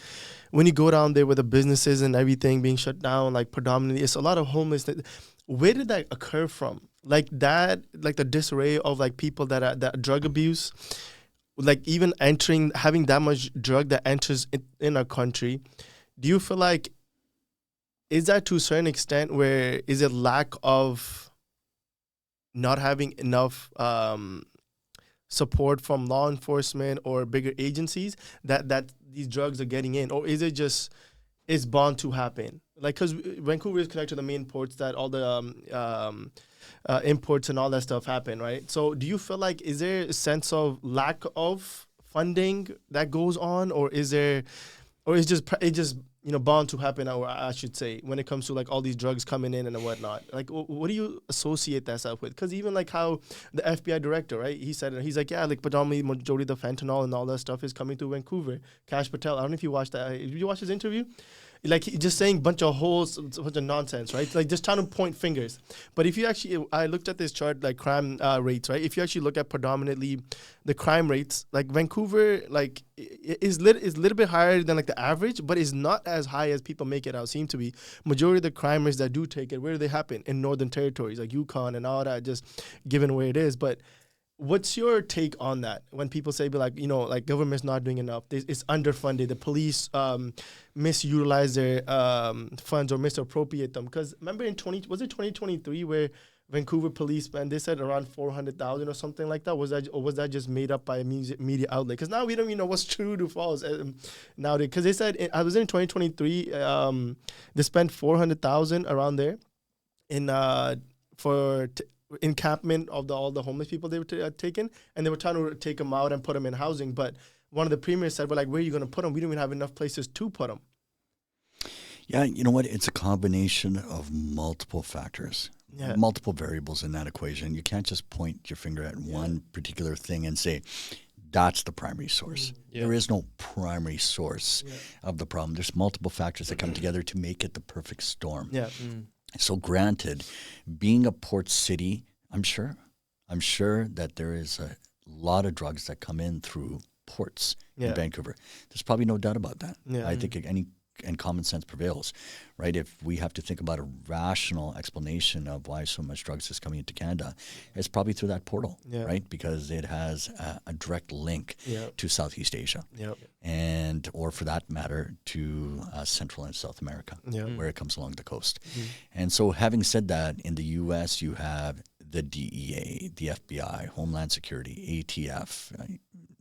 when you go down there with the businesses and everything being shut down, like, predominantly, it's a lot of homelessness. Where did that occur from? Like, that, like, the disarray of, like, people that drug abuse, like, even having that much drug that enters in our country. Do you feel like, is that to a certain extent where, is it lack of not having enough support from law enforcement or bigger agencies that these drugs are getting in? Or is it just, it's bound to happen? Like, because Vancouver is connected to the main ports that all the imports and all that stuff happen, right? So do you feel like, is there a sense of lack of funding that goes on, or is there, or is it just bound to happen, or I should say, when it comes to, like, all these drugs coming in and whatnot? Like, what do you associate that stuff with? Because even, like, how the FBI director, right, he said, he's like, yeah, like, predominantly majority of the fentanyl and all that stuff is coming through Vancouver. Kash Patel, I don't know if you watched that. Did you watch his interview? Like, he's just saying bunch of nonsense, right? Like, just trying to point fingers. But if you actually, I looked at this chart, like, crime rates, right? If you actually look at predominantly the crime rates, like, Vancouver, like, is a little bit higher than, like, the average, but it's not as high as people make it out seem to be. Majority of the crime rates that do take it, where do they happen? In northern territories, like Yukon and all that, just given where it is. But what's your take on that when people say, like, like, government's not doing enough, it's underfunded, the police misutilize their funds or misappropriate them? Because remember was it 2023 where Vancouver police, man, they said around 400,000 or something like that? Was that just made up by a media outlet? Because now we don't even know what's true to false nowadays. Because they said, I was in 2023, they spent 400,000 around there for encampment of all the homeless people they were taken, and they were trying to take them out and put them in housing. But one of the premiers said, well, like, where are you going to put them? We don't even have enough places to put them. Yeah, you know what? It's a combination of multiple factors. multiple variables in that equation. You can't just point your finger at one particular thing and say, that's the primary source. There is no primary source of the problem. There's multiple factors that come together to make it the perfect storm. So granted, being a port city, I'm sure that there is a lot of drugs that come in through ports in Vancouver. There's probably no doubt about that. I think and common sense prevails, right? If we have to think about a rational explanation of why so much drugs is coming into Canada, it's probably through that portal, right? Because it has a direct link to Southeast Asia, and or for that matter to Central and South America, where it comes along the coast. And so, having said that, in the U.S. you have the DEA, the FBI, Homeland Security, ATF,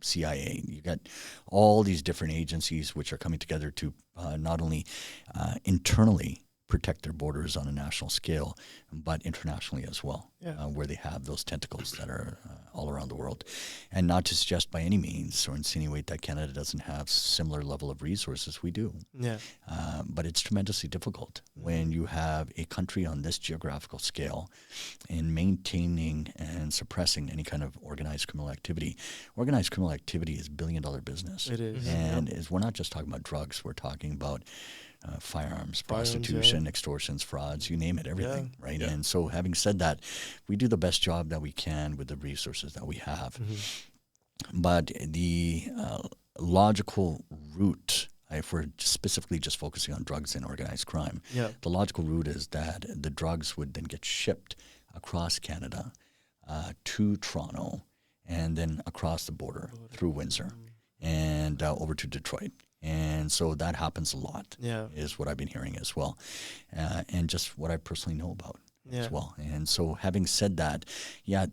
CIA. You got all these different agencies which are coming together to not only internally protect their borders on a national scale, but internationally as well, where they have those tentacles that are all around the world. And not to suggest by any means or insinuate that Canada doesn't have similar level of resources. We do. But it's tremendously difficult when you have a country on this geographical scale in maintaining and suppressing any kind of organized criminal activity. Organized criminal activity is billion-dollar business. It is. And we're not just talking about drugs. We're talking about firearms, prostitution, extortions, frauds, you name it, everything, right? And so having said that, we do the best job that we can with the resources that we have. But the logical route, if we're specifically just focusing on drugs and organized crime, the logical route is that the drugs would then get shipped across Canada to Toronto and then across the border through Windsor and over to Detroit. And so that happens a lot, is what I've been hearing as well, and just what I personally know about as well. And so having said that,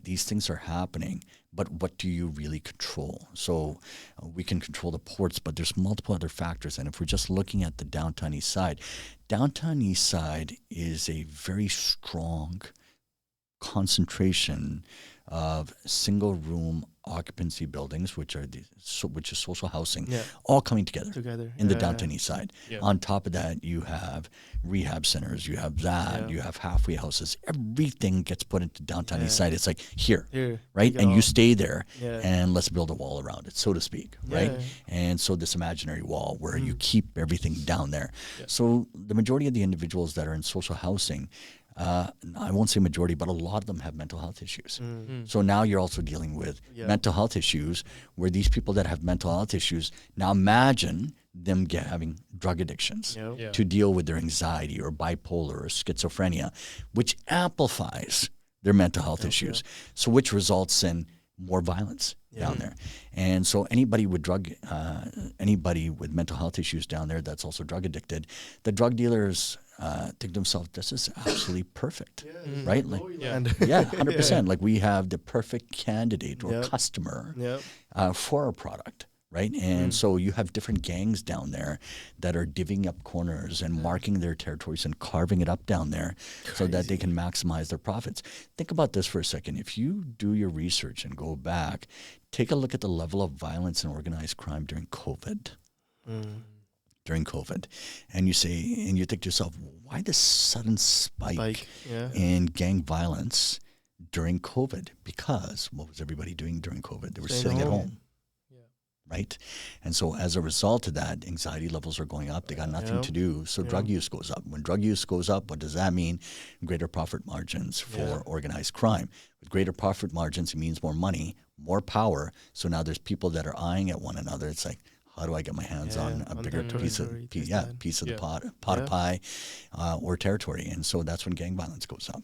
these things are happening, but what do you really control? So we can control the ports, but there's multiple other factors. And if we're just looking at the downtown east side is a very strong concentration of single room occupancy buildings, which is social housing, all coming together in the downtown east side. On top of that, you have rehab centers, you have you have halfway houses. Everything gets put into downtown east side. It's like here, right? And you stay there, and let's build a wall around it, so to speak, right? And so this imaginary wall where you keep everything down there. So the majority of the individuals that are in social housing, I won't say majority, but a lot of them have mental health issues. So now you're also dealing with mental health issues, where these people that have mental health issues, now imagine them having drug addictions to deal with their anxiety or bipolar or schizophrenia, which amplifies their mental health issues. So which results in more violence down there. And so anybody with mental health issues down there that's also drug addicted, the drug dealers think to themselves, this is absolutely perfect, right? Like, 100%. Like we have the perfect candidate or customer for our product, right? And so you have different gangs down there that are divvying up corners and marking their territories and carving it up down there so that they can maximize their profits. Think about this for a second. If you do your research and go back, take a look at the level of violence and organized crime during COVID. And you think to yourself, why this sudden spike in gang violence during COVID? Because what was everybody doing during COVID? They were sitting at home. Right? And so as a result of that, anxiety levels are going up. They got nothing to do. So drug use goes up. When drug use goes up, what does that mean? Greater profit margins for organized crime. With greater profit margins, it means more money, more power. So now there's people that are eyeing at one another. It's like, how do I get my hands on a bigger piece of the pot of pie or territory? And so that's when gang violence goes up.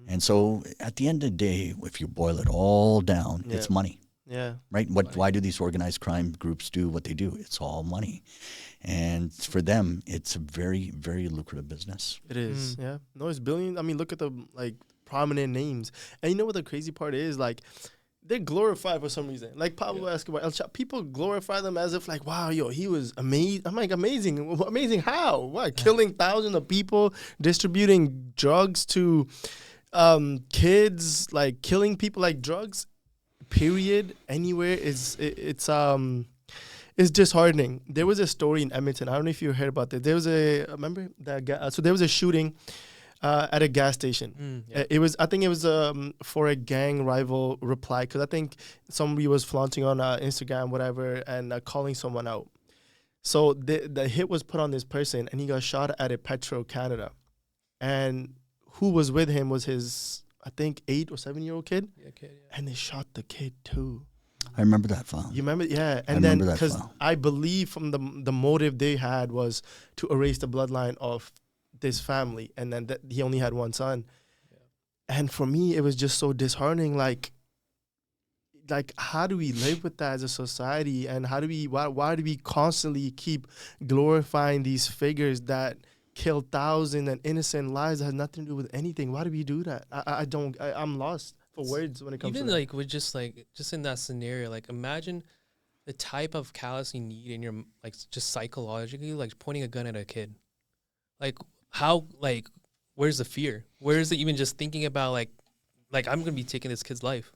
And so at the end of the day, if you boil it all down, it's money. Right? Why do these organized crime groups do what they do? It's all money. And for them, it's a very, very lucrative business. It is. No, it's billions. I mean, look at the prominent names. And you know what the crazy part is? Like, they're glorified for some reason. Like Pablo Escobar, El Chapo, people glorify them as if like, wow, he was amazing. I'm like, amazing. Amazing how? What? Killing thousands of people, distributing drugs to kids, like killing people like drugs. Period. Anywhere it's disheartening. There was a story in Edmonton. I don't know if you heard about that. There was remember that guy? So there was a shooting At a gas station. It was, I think it was for a gang rival reply, because I think somebody was flaunting on Instagram, whatever, and calling someone out. So the hit was put on this person, and he got shot at a Petro Canada. And who was with him was his, I think, 8 or 7-year-old kid. And they shot the kid too. I remember that file. You remember? Yeah. And then, because I believe from the motive they had was to erase the bloodline of this family. And then he only had one son. Yeah. And for me, it was just so disheartening. Like, how do we live with that as a society? And how do we, why do we constantly keep glorifying these figures that kill thousands and innocent lives that has nothing to do with anything? Why do we do that? I'm lost for words when it comes even to like with just in that scenario, like imagine the type of callous you need in your, like, just psychologically, like pointing a gun at a kid. Like how, like, where's the fear? Where is it even just thinking about like I'm going to be taking this kid's life?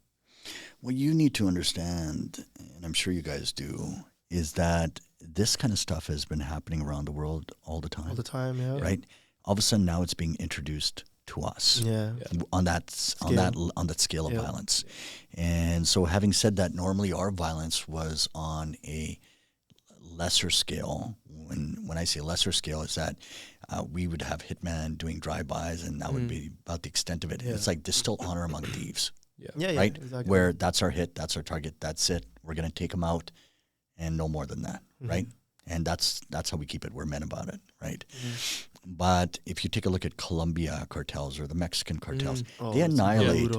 What you need to understand, and I'm sure you guys do, is that this kind of stuff has been happening around the world all the time. all the time, yeah. Right? All of a sudden now it's being introduced to us. Yeah. On that scale of violence. And so having said that, normally our violence was on a lesser scale. When I say lesser scale, is that we would have hitman doing drive-bys, and that would be about the extent of it. It's like there's still honor among thieves. Right? Exactly. Where that's our hit, that's our target, that's it. We're going to take them out, and no more than that, right? And that's how we keep it. We're men about it, right? But if you take a look at Colombia cartels or the Mexican cartels, they annihilate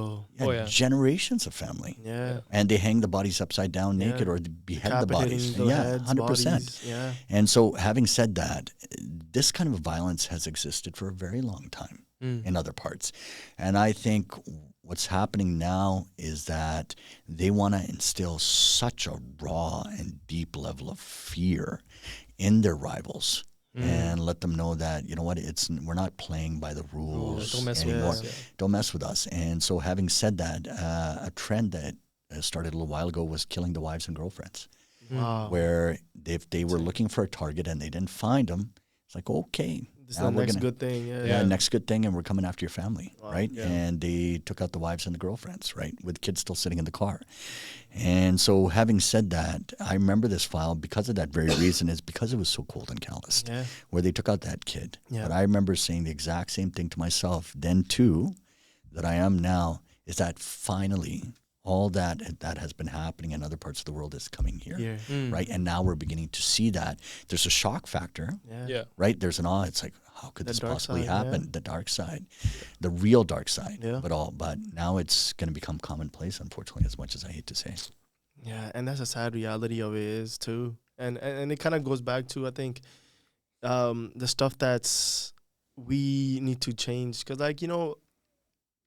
generations of family. Yeah. And they hang the bodies upside down naked or behead the bodies. Heads, 100%. Bodies. Yeah. And so having said that, this kind of violence has existed for a very long time in other parts. And I think what's happening now is that they want to instill such a raw and deep level of fear in their rivals and let them know that, you know what, we're not playing by the rules don't mess anymore. with us. Don't mess with us. And so having said that, a trend that started a little while ago was killing the wives and girlfriends. Wow. Where if they were looking for a target and they didn't find them, it's like, okay. This is the next good thing. Next good thing, and we're coming after your family, right? Yeah. And they took out the wives and the girlfriends, right, with kids still sitting in the car. And so having said that, I remember this file because of that very reason, is because it was so cold and calloused, where they took out that kid. Yeah. But I remember saying the exact same thing to myself then too, that I am now, is that finally all that has been happening in other parts of the world is coming here, right? And now we're beginning to see that. There's a shock factor, right? There's an awe. It's like, how could this possibly happen? The dark side, the real dark side, but now it's going to become commonplace, unfortunately, as much as I hate to say. Yeah, and that's a sad reality of it is too. And it kind of goes back to, I think, the stuff that's we need to change. Because, like, you know,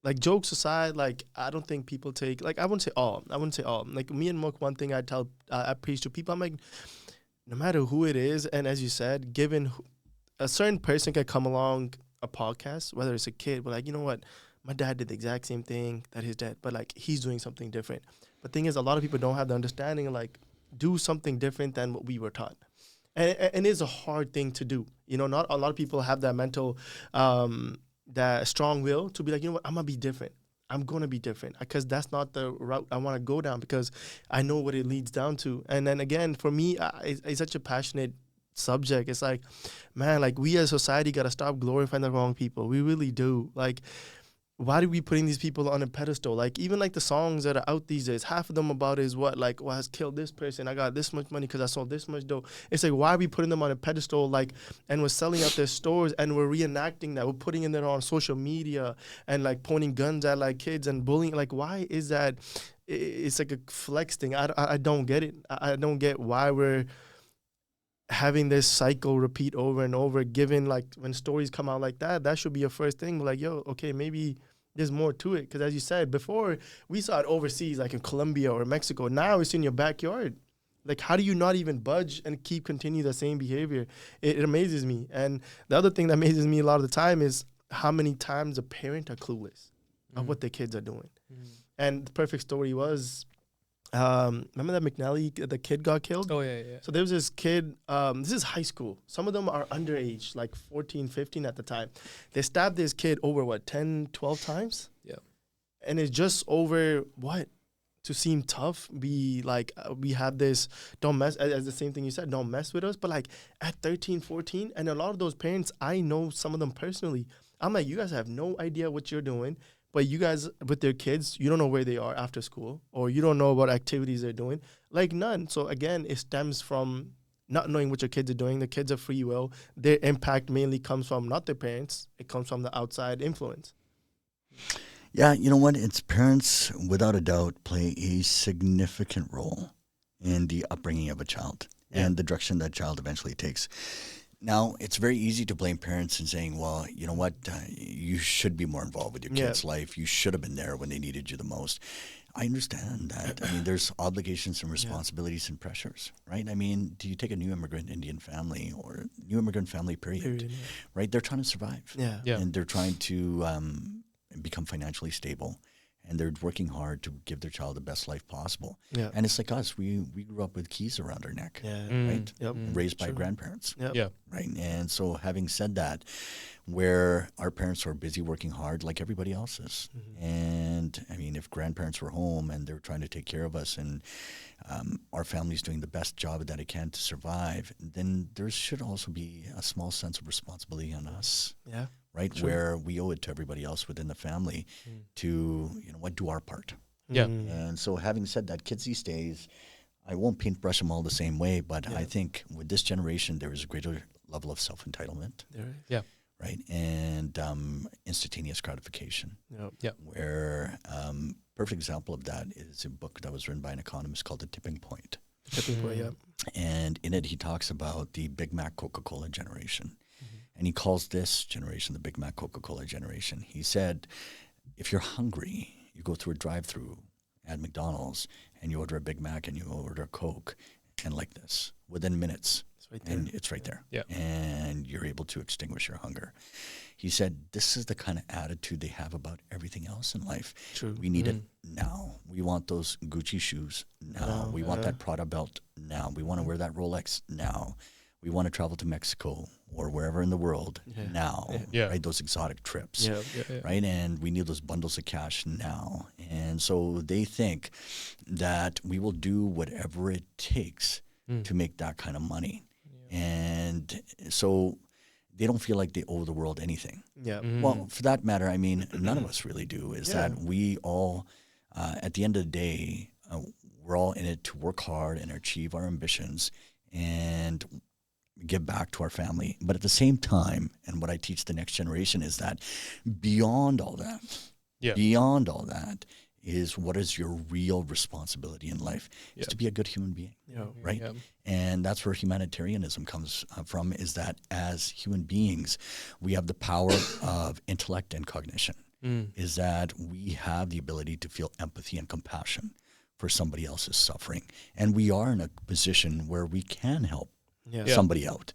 like, jokes aside, like, I don't think people take, like, I wouldn't say all. Like, me and Mook, one thing I preach to people, I'm like, no matter who it is, and as you said, given a certain person can come along a podcast, whether it's a kid, but like, you know what, my dad did the exact same thing that his dad, but like, he's doing something different. But thing is, a lot of people don't have the understanding of, like, do something different than what we were taught. And it's a hard thing to do. You know, not a lot of people have that mental, that strong will to be like, you know what, I'm going to be different. I'm going to be different, because that's not the route I want to go down, because I know what it leads down to. And then again, for me, it's such a passionate subject. It's like, man, like, we as a society got to stop glorifying the wrong people. We really do. Like, why do we putting these people on a pedestal? Like, even like the songs that are out these days, half of them about is what, like, well, I has killed this person, I got this much money because I sold this much dough. It's like, why are we putting them on a pedestal, like, and we're selling out their stores and we're reenacting that, we're putting it on social media and like pointing guns at like kids and bullying? Like, why is that? It's like a flex thing. I don't get it. I don't get why we're having this cycle repeat over and over, given like when stories come out like that should be your first thing. Like, yo, okay, maybe there's more to it. Because as you said before, we saw it overseas, like in Colombia or Mexico. Now it's in your backyard. Like, how do you not even budge and continue the same behavior? It amazes me. And the other thing that amazes me a lot of the time is how many times a parent are clueless of what their kids are doing. And the perfect story was remember that McNally, the kid got killed? Oh, yeah. So there was this kid, this is high school. Some of them are underage, like 14, 15 at the time. They stabbed this kid over, 10, 12 times? Yeah. And it's just over, to seem tough, we have this, don't mess, as the same thing you said, don't mess with us. But like at 13, 14, and a lot of those parents, I know some of them personally. I'm like, you guys have no idea what you're doing. But you guys, with their kids, you don't know where they are after school, or you don't know what activities they're doing. Like none. So again, it stems from not knowing what your kids are doing. The kids are free will. Their impact mainly comes from not their parents. It comes from the outside influence. Yeah, you know what? It's parents, without a doubt, play a significant role in the upbringing of a child and the direction that child eventually takes. Now, it's very easy to blame parents and saying, well, you know what, you should be more involved with your kid's life. You should have been there when they needed you the most. I understand that. I mean, there's obligations and responsibilities and pressures, right? I mean, do you take a new immigrant Indian family or new immigrant family, period. Right? They're trying to survive. Yeah. And they're trying to become financially stable. And they're working hard to give their child the best life possible. Yeah. And it's like us. We grew up with keys around our neck, right? Raised by grandparents. Right? And so having said that, where our parents are busy working hard like everybody else is. And, I mean, if grandparents were home and they're trying to take care of us and our family's doing the best job that it can to survive, then there should also be a small sense of responsibility on us. Yeah. Right, where we owe it to everybody else within the family to, do our part. Yeah. And so having said that, kids these days, I won't paintbrush them all the same way, but I think with this generation, there is a greater level of self-entitlement. Yeah. Right, and instantaneous gratification. Where perfect example of that is a book that was written by an economist called The Tipping Point. Tipping Point, And in it, he talks about the Big Mac Coca-Cola generation. And he calls this generation the Big Mac Coca-Cola generation. He said, if you're hungry, you go through a drive-through at McDonald's and you order a Big Mac and you order a Coke, and like this, within minutes, it's right there. Yeah. And you're able to extinguish your hunger. He said, this is the kind of attitude they have about everything else in life. True. We need it now. We want those Gucci shoes now. We want that Prada belt now. We want to wear that Rolex now. We want to travel to Mexico or wherever in the world now, right? Those exotic trips, right? And we need those bundles of cash now. And so they think that we will do whatever it takes to make that kind of money. And so they don't feel like they owe the world anything. Yeah. Well, for that matter, I mean, none of us really do, is that we all, at the end of the day, we're all in it to work hard and achieve our ambitions and give back to our family. But at the same time, and what I teach the next generation is that beyond all that is what is your real responsibility in life is to be a good human being, right? And that's where humanitarianism comes from, is that as human beings, we have the power of intellect and cognition, is that we have the ability to feel empathy and compassion for somebody else's suffering. And we are in a position where we can help somebody out.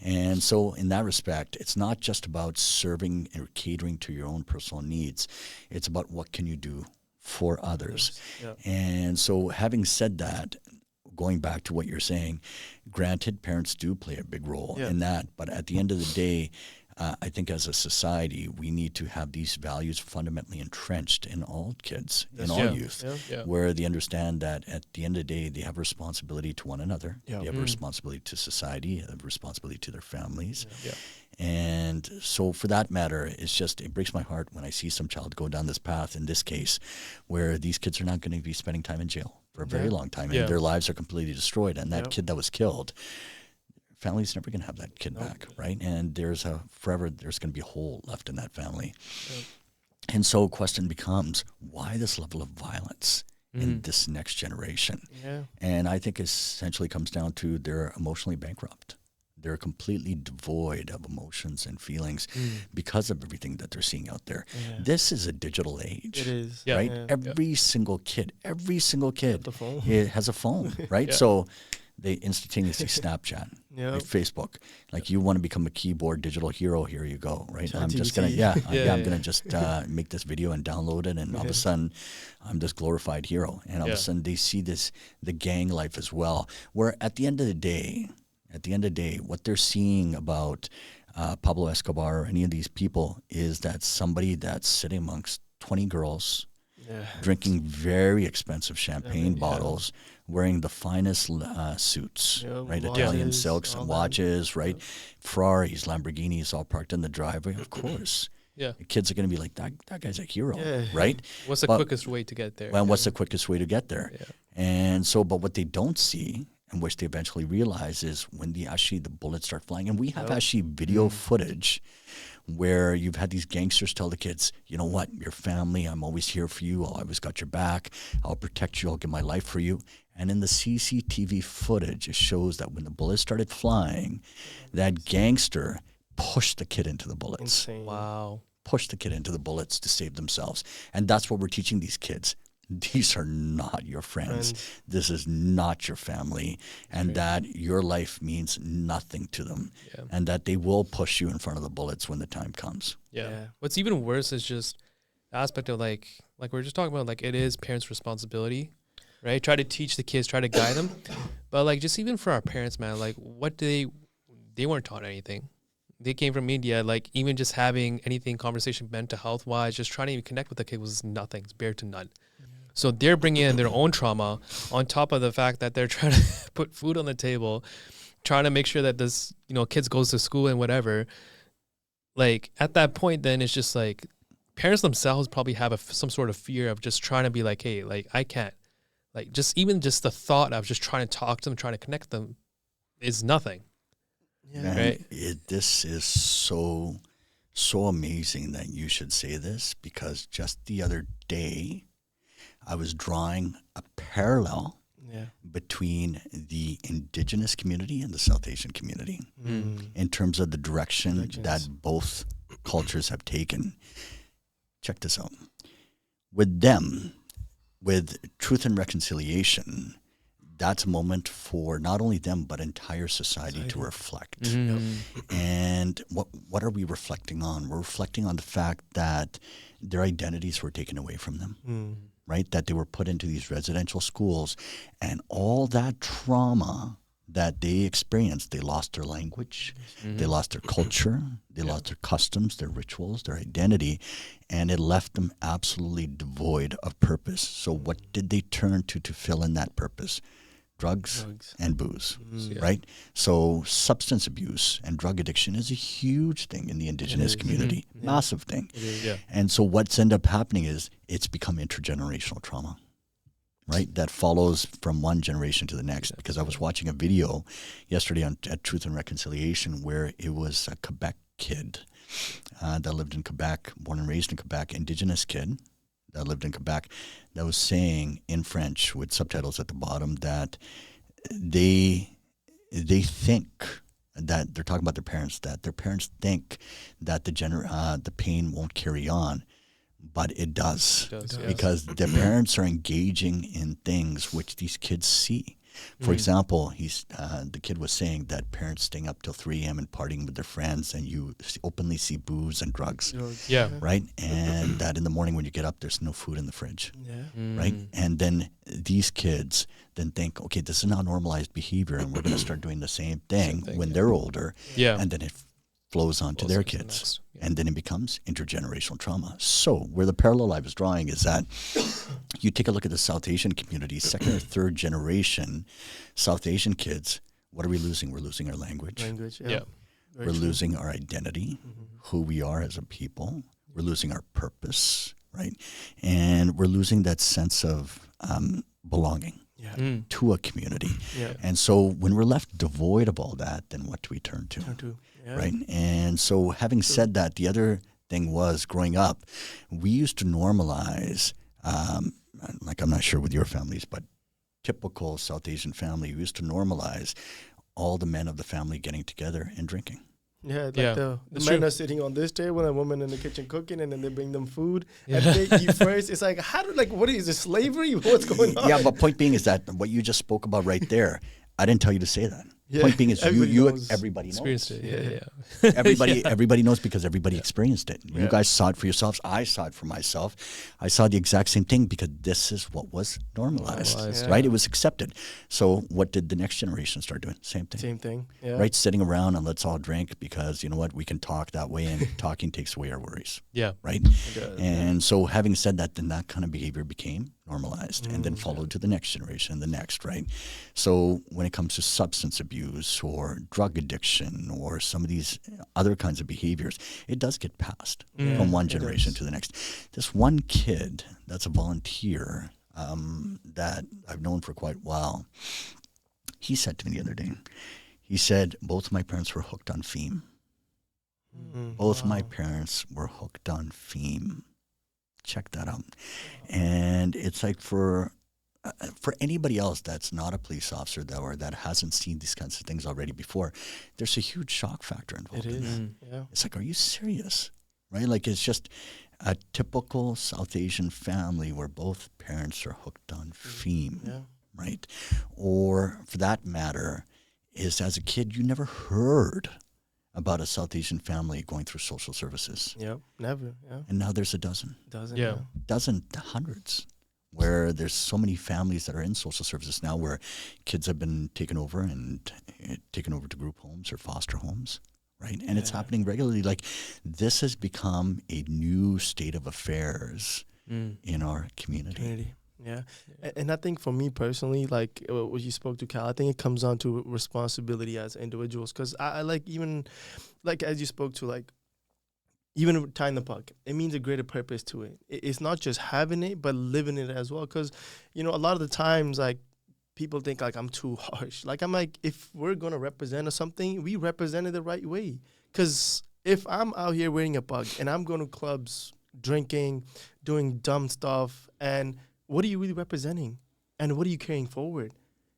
And so in that respect, it's not just about serving or catering to your own personal needs. It's about what can you do for others. And so having said that, going back to what you're saying, granted, parents do play a big role in that. But at the end of the day, I think as a society, we need to have these values fundamentally entrenched in all kids, in all youth, where they understand that at the end of the day, they have a responsibility to one another. They have a responsibility to society, they have a responsibility to their families. And so for that matter, it breaks my heart when I see some child go down this path, in this case, where these kids are not going to be spending time in jail for a very long time, and their lives are completely destroyed. And that kid that was killed, family's never going to have that kid back, right? And there's going to be a hole left in that family. And so question becomes, why this level of violence in this next generation? And I think it essentially comes down to they're emotionally bankrupt. They're completely devoid of emotions and feelings because of everything that they're seeing out there. This is a digital age. It is. Right? Every single kid has a phone, right? So they instantaneously Snapchat, Right? Facebook. Like you want to become a keyboard digital hero, here you go, right? I'm just gonna I'm gonna just make this video and download it, and all of a sudden I'm this glorified hero. And all of a sudden they see the gang life as well. Where at the end of the day, what they're seeing about Pablo Escobar or any of these people is that somebody that's sitting amongst 20 girls, drinking very expensive champagne bottles, wearing the finest suits, right? Watches, Italian silks and watches, right? Ferraris, Lamborghinis all parked in the driveway. Of course. The kids are going to be like, that guy's a hero, right? What's the quickest way to get there? Well, what's the quickest way to get there? And so, but what they don't see, and which they eventually realize, is when the bullets start flying. And we have actually video footage where you've had these gangsters tell the kids, you know what, your family, I'm always here for you. I'll always got your back. I'll protect you. I'll give my life for you. And in the CCTV footage, it shows that when the bullets started flying, that gangster pushed the kid into the bullets. Insane. Wow. Pushed the kid into the bullets to save themselves. And that's what we're teaching these kids. These are not your friends. This is not your family. And that your life means nothing to them. And that they will push you in front of the bullets when the time comes. What's even worse is just the aspect of like we are just talking about, like it is parents' responsibility, right? Try to teach the kids, try to guide them. But like just even for our parents, man, like what do they weren't taught anything. They came from India, like even just having anything conversation mental health wise, just trying to even connect with the kid was nothing. It's bare to none. So they're bringing in their own trauma on top of the fact that they're trying to put food on the table, trying to make sure that this, kids goes to school and whatever. Like at that point, then it's just like parents themselves probably have some sort of fear of just trying to be like, hey, like I can't, like just the thought of just trying to talk to them, trying to connect them is nothing. Man, right? This is so amazing that you should say this, because just the other day, I was drawing a parallel between the Indigenous community and the South Asian community in terms of the direction that both cultures have taken. Check this out. With them, with Truth and Reconciliation, that's a moment for not only them, but entire society to reflect. And what are we reflecting on? We're reflecting on the fact that their identities were taken away from them. Right? That they were put into these residential schools, and all that trauma that they experienced, they lost their language, they lost their culture, they lost their customs, their rituals, their identity, and it left them absolutely devoid of purpose. So what did they turn to fill in that purpose? Drugs and booze, right? So substance abuse and drug addiction is a huge thing in the Indigenous community, massive thing. And so what's ended up happening is it's become intergenerational trauma, right? That follows from one generation to the next. Because I was watching a video yesterday at Truth and Reconciliation where it was a Quebec kid that lived in Quebec, born and raised in Quebec, Indigenous kid, that lived in Quebec, that was saying in French with subtitles at the bottom that they think that they're talking about their parents, that their parents think that the pain won't carry on, but it does, because the parents are engaging in things which these kids see. For example, the kid was saying that parents staying up till 3 a.m. and partying with their friends, and you openly see booze and drugs, right? And that in the morning when you get up, there's no food in the fridge, right? And then these kids then think, okay, this is now normalized behavior, and we're going to start doing the same thing when they're older, and then it flows on to their kids. And then it becomes intergenerational trauma. So where the parallel I was drawing is that you take a look at the South Asian community, second or third generation South Asian kids, what are we losing? We're losing our language. We're losing our identity, who we are as a people. We're losing our purpose, right? And we're losing that sense of belonging to a community. And so when we're left devoid of all that, then what do we turn to? Right? And so having said that, the other thing was growing up, we used to normalize, like I'm not sure with your families, but typical South Asian family, we used to normalize all the men of the family getting together and drinking. The men are sitting on this table and a woman in the kitchen cooking, and then they bring them food and they eat first. It's like, what is this, slavery? What's going on? Yeah, but point being is that what you just spoke about right there, I didn't tell you to say that. Point being is everybody knows. Experienced it. Yeah. Everybody knows because everybody experienced it. You guys saw it for yourselves. I saw it for myself. I saw the exact same thing because this is what was normalized, right? It was accepted. So what did the next generation start doing? Same thing. Yeah. Right? Sitting around and let's all drink because you know what? We can talk that way and talking takes away our worries. Yeah. Right? And so having said that, then that kind of behavior became normalized and then followed to the next generation, the next, right? So when it comes to substance abuse or drug addiction or some of these other kinds of behaviors, it does get passed from one generation to the next. This one kid that's a volunteer that I've known for quite a while, he said to me the other day, he said, both my parents were hooked on fame. Both my parents were hooked on fame. Check that out. And it's like for anybody else that's not a police officer or that hasn't seen these kinds of things already before, there's a huge shock factor involved in that. Yeah. It's like, are you serious? Right? Like it's just a typical South Asian family where both parents are hooked on fame, right? Or for that matter, is as a kid, you never heard about a South Asian family going through social services. Yep, never. Yeah. And now there's a dozen. Hundreds, where there's so many families that are in social services now where kids have been taken over to group homes or foster homes, right? And it's happening regularly. Like this has become a new state of affairs in our community. Yeah. And I think for me personally, like what you spoke to, Kal, I think it comes down to responsibility as individuals. Because I like, even like as you spoke to, like even tying the puck, it means a greater purpose to it. It's not just having it, but living it as well. Because, you know, a lot of the times, like people think like I'm too harsh. Like I'm like, if we're going to represent something, we represent it the right way. Because if I'm out here wearing a puck and I'm going to clubs, drinking, doing dumb stuff, and what are you really representing? And what are you carrying forward?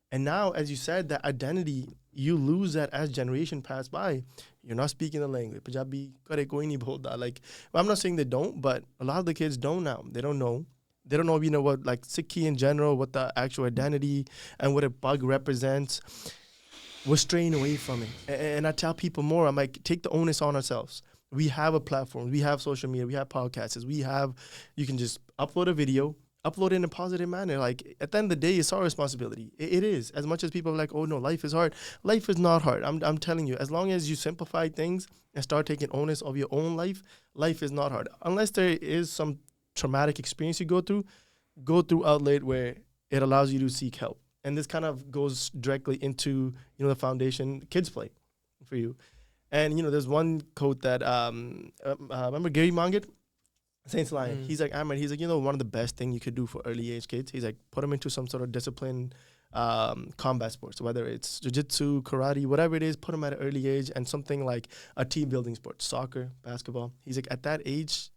And now, as you said, that identity, you lose that as generation pass by. You're not speaking the language. Punjabi, like, well, I'm not saying they don't, but a lot of the kids don't now. They don't know. They don't know, you know, what, like, Sikhi in general, what the actual identity and what a bug represents. We're straying away from it. And I tell people more, I'm like, take the onus on ourselves. We have a platform. We have social media. We have podcasts. You can just upload a video, upload it in a positive manner. Like, at the end of the day, it's our responsibility. It is. As much as people are like, oh, no, life is hard. Life is not hard. I'm telling you, as long as you simplify things and start taking onus of your own life, life is not hard. Unless there is some traumatic experience you go through outlet where it allows you to seek help. And this kind of goes directly into, you know, the foundation kids play for you. And, you know, there's one quote that, remember Gary Monget? Saints Lion. He's like, he's like, you know, one of the best thing you could do for early age kids, he's like, put them into some sort of discipline, combat sports, whether it's jiu-jitsu, karate, whatever it is, put them at an early age, and something like a team building sport, soccer, basketball. He's like, at that age,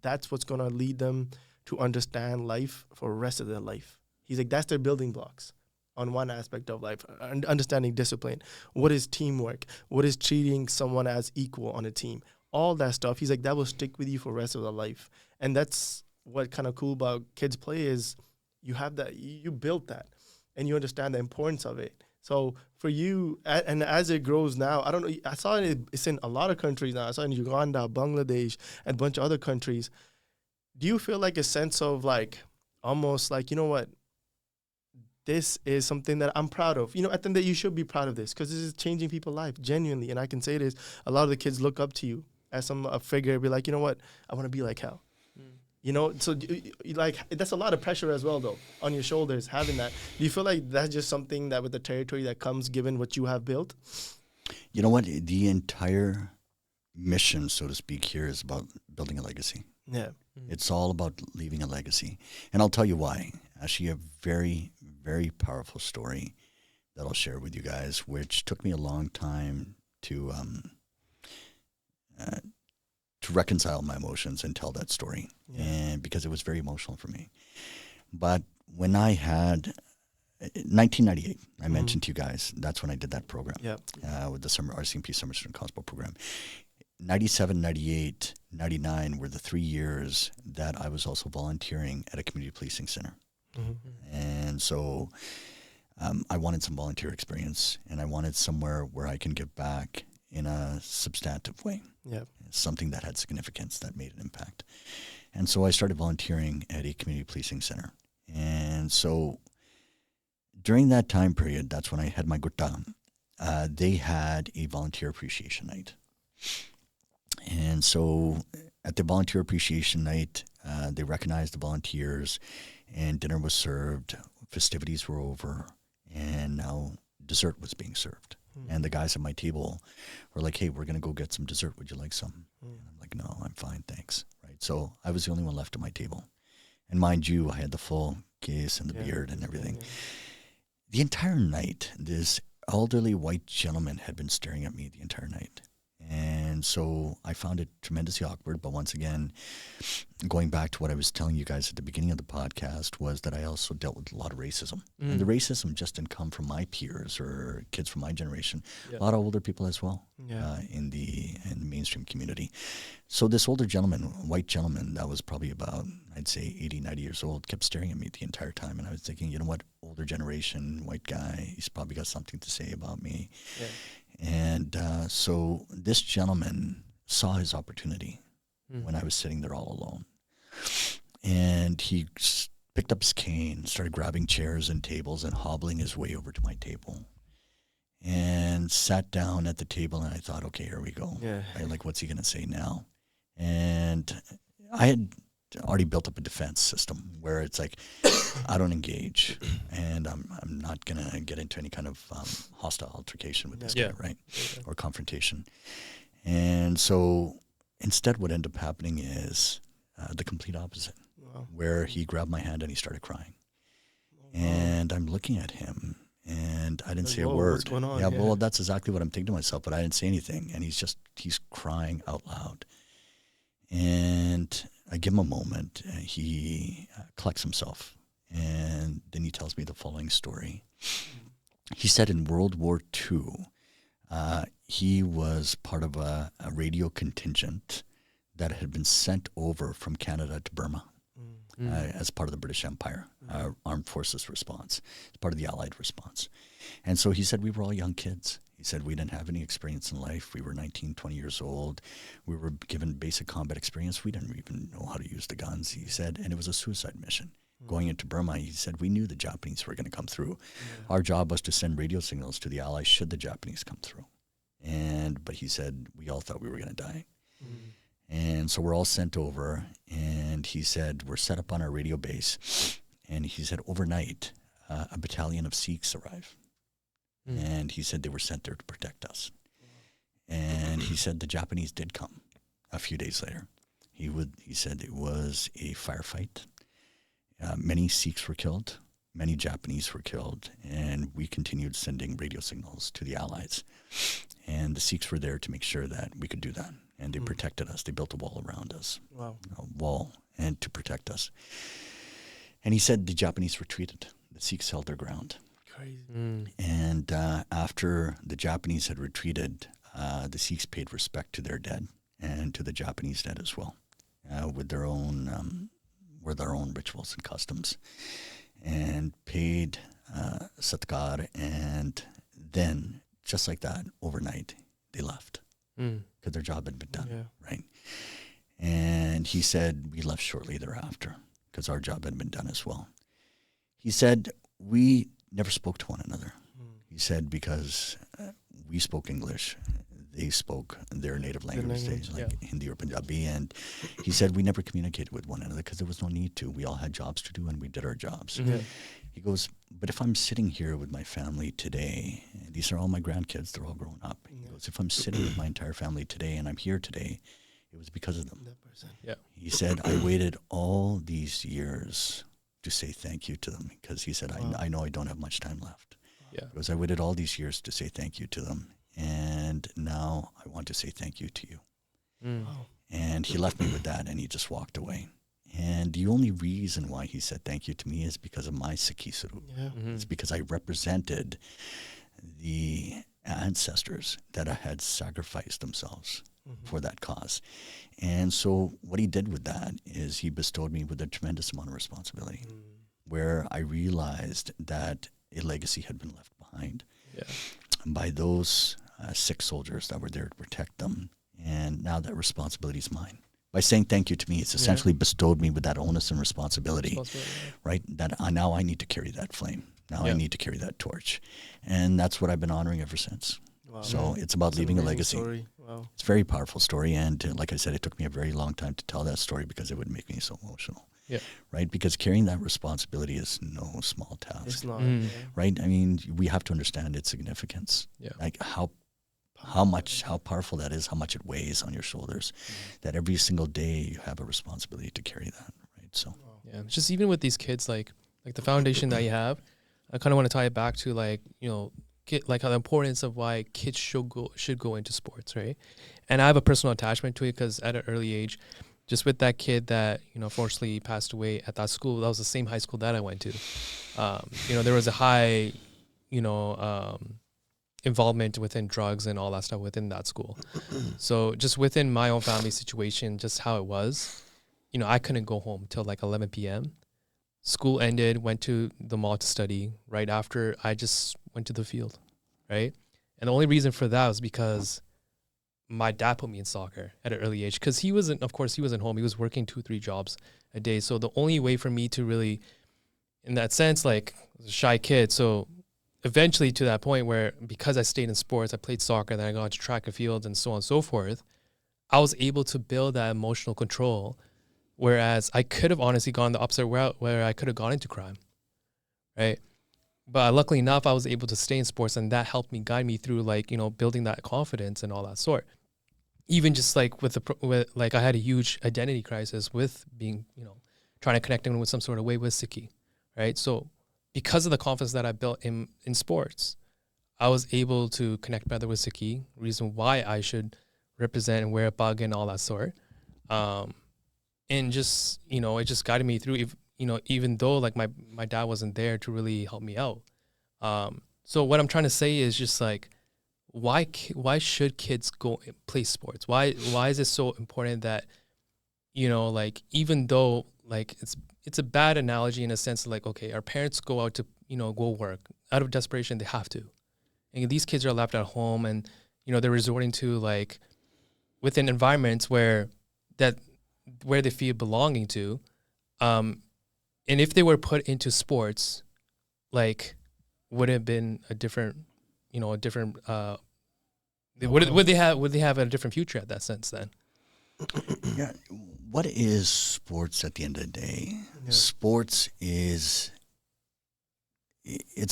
that's what's going to lead them to understand life for the rest of their life. He's like, that's their building blocks on one aspect of life, understanding discipline. What is teamwork? What is treating someone as equal on a team? All that stuff, he's like, that will stick with you for the rest of their life. And that's what kind of cool about kids play is you have that, you built that, and you understand the importance of it. So for you, and as it grows now, I don't know, I saw it's in a lot of countries now. I saw it in Uganda, Bangladesh, and a bunch of other countries. Do you feel like a sense of like, almost like, you know what, this is something that I'm proud of. You know, I think that you should be proud of this because this is changing people's life, genuinely. And I can say this, a lot of the kids look up to you as a figure, be like, you know what, I want to be like Kal. You know, so like that's a lot of pressure as well, though, on your shoulders, having that. Do you feel like that's just something that with the territory that comes given what you have built? You know what? The entire mission, so to speak, here is about building a legacy. Yeah. It's all about leaving a legacy. And I'll tell you why. Actually, a very, very powerful story that I'll share with you guys, which took me a long time to reconcile my emotions and tell that story, and because it was very emotional for me. But when I had 1998, I mentioned to you guys, that's when I did that program with the RCMP Summer Student Constable program. 97, 98, 99 were the 3 years that I was also volunteering at a community policing center. And so I wanted some volunteer experience, and I wanted somewhere where I can give back in a substantive way. Yeah. Something that had significance, that made an impact. And so I started volunteering at a community policing center. And so during that time period, that's when I had my gutta. They had a volunteer appreciation night. And so at the volunteer appreciation night, they recognized the volunteers, and dinner was served, festivities were over, and now dessert was being served. And the guys at my table were like, hey, we're going to go get some dessert. Would you like some? And I'm like, no, I'm fine, thanks. Right. So I was the only one left at my table. And mind you, I had the full case and the beard and everything. Yeah. The entire night, this elderly white gentleman had been staring at me the entire night. And so I found it tremendously awkward. But once again, going back to what I was telling you guys at the beginning of the podcast, was that I also dealt with a lot of racism. And the racism just didn't come from my peers or kids from my generation. A lot of older people as well in the mainstream community. So this older gentleman, white gentleman, that was probably about, I'd say 80, 90 years old, kept staring at me the entire time. And I was thinking, you know what, older generation, white guy, he's probably got something to say about me. Yeah. And so this gentleman saw his opportunity when I was sitting there all alone. And he picked up his cane, started grabbing chairs and tables and hobbling his way over to my table and sat down at the table. And I thought, okay, here we go. Yeah. Right, like, what's he going to say now? And I had already built up a defense system where it's like, I don't engage, and I'm not going to get into any kind of hostile altercation with this guy, right? Or confrontation. And so instead what ended up happening is the complete opposite, where he grabbed my hand and he started crying. And I'm looking at him, and I didn't say a word. What's going on? Yeah, well, that's exactly what I'm thinking to myself, but I didn't say anything. And he's crying out loud. And I give him a moment. He collects himself, and then he tells me the following story. He said in World War II, he was part of a radio contingent that had been sent over from Canada to Burma as part of the British Empire, Armed Forces response. It's part of the Allied response. And so he said we were all young kids. He said we didn't have any experience in life. We were 19, 20 years old. We were given basic combat experience. We didn't even know how to use the guns, he said, and it was a suicide mission. Going into Burma, he said, we knew the Japanese were going to come through. Our job was to send radio signals to the Allies should the Japanese come through. But he said, we all thought we were going to die. And so we're all sent over, and he said, we're set up on our radio base. And he said, overnight, a battalion of Sikhs arrived. And he said they were sent there to protect us. And he said the Japanese did come a few days later. He said it was a firefight. Many Sikhs were killed. Many Japanese were killed. And we continued sending radio signals to the Allies. And the Sikhs were there to make sure that we could do that. And they protected us. They built a wall around us. Wow. A wall and to protect us. And he said the Japanese retreated. The Sikhs held their ground. Crazy. And after the Japanese had retreated, the Sikhs paid respect to their dead and to the Japanese dead as well, with their own rituals and customs, and paid satkar. And then, just like that, overnight, they left because their job had been done, right? And he said we left shortly thereafter because our job had been done as well. He said we never spoke to one another. He said because we spoke English, they spoke their native language, like Hindi or Punjabi, and he said we never communicated with one another because there was no need to. We all had jobs to do, and we did our jobs. He goes, but if I'm sitting here with my family today, and these are all my grandkids, they're all grown up. He goes, if I'm sitting with my entire family today and I'm here today, it was because of them. He said, I waited all these years to say thank you to them, because he said, I know I don't have much time left. Because I waited all these years to say thank you to them, and now I want to say thank you to you. And he left me with that, and he just walked away. And the only reason why he said thank you to me is because of my Sikhisuru. It's because I represented the ancestors that had sacrificed themselves for that cause. And so what he did with that is he bestowed me with a tremendous amount of responsibility, where I realized that a legacy had been left behind Yeah. by those sick soldiers that were there to protect them. And now that responsibility is mine. By saying thank you to me, it's essentially bestowed me with that onus and responsibility, right? That now I need to carry that flame. Now I need to carry that torch. And that's what I've been honoring ever since. Wow. So it's about leaving a legacy. Story. Wow. It's a very powerful story. And like I said, it took me a very long time to tell that story because it would make me so emotional. Yeah. Right? Because carrying that responsibility is no small task. It's not. Right? I mean, we have to understand its significance. Yeah. Like how powerful that is, how much it weighs on your shoulders, that every single day you have a responsibility to carry that, right? So, yeah, just even with these kids, like the foundation that you have, I kind of want to tie it back to like, you know, like the importance of why kids should go into sports, right? And I have a personal attachment to it because at an early age, just with that kid that, you know, fortunately passed away at that school, that was the same high school that I went to. You know, there was a high, you know, involvement within drugs and all that stuff within that school. So just within my own family situation, just how it was, you know, I couldn't go home till like 11 p.m. School ended, went to the mall to study. Right after, I just went to the field, right? And the only reason for that was because my dad put me in soccer at an early age because he wasn't home. He was working 2-3 jobs a day. So the only way for me to really, in that sense, like I was a shy kid. So eventually to that point where because I stayed in sports, I played soccer, then I got to track and field and so on and so forth, I was able to build that emotional control. Whereas I could have honestly gone the opposite route where I could have gone into crime, right? But luckily enough, I was able to stay in sports and that helped me guide me through like, you know, building that confidence and all that sort. Even just like with I had a huge identity crisis with being, you know, trying to connect in with some sort of way with Sikhi, right? So because of the confidence that I built in sports, I was able to connect better with Sikhi, reason why I should represent and wear a bug and all that sort. And just, you know, it just guided me through, you know, even though like my dad wasn't there to really help me out. So what I'm trying to say is just like, why should kids go play sports? Why is it so important that, you know, like, even though like it's a bad analogy in a sense of like, okay, our parents go out to, you know, go work out of desperation. They have to. And these kids are left at home and, you know, they're resorting to like within environments where they feel belonging to. And if they were put into sports, like, would it have been a different, you know, would they have a different future at that sense then? Yeah. What is sports at the end of the day? Yeah. Sports it's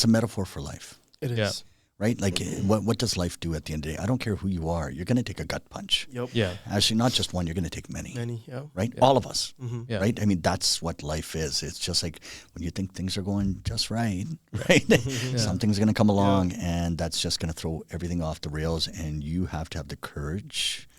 a metaphor for life. It is. Yeah. Right? Like, what does life do at the end of the day? I don't care who you are. You're going to take a gut punch. Yep. Yeah. Actually, not just one. You're going to take many. Many, yeah. Right? Yeah. All of us. Mm-hmm. Yeah. Right? I mean, that's what life is. It's just like when you think things are going just right? Yeah. Something's going to come along, and that's just going to throw everything off the rails, and you have to have the courage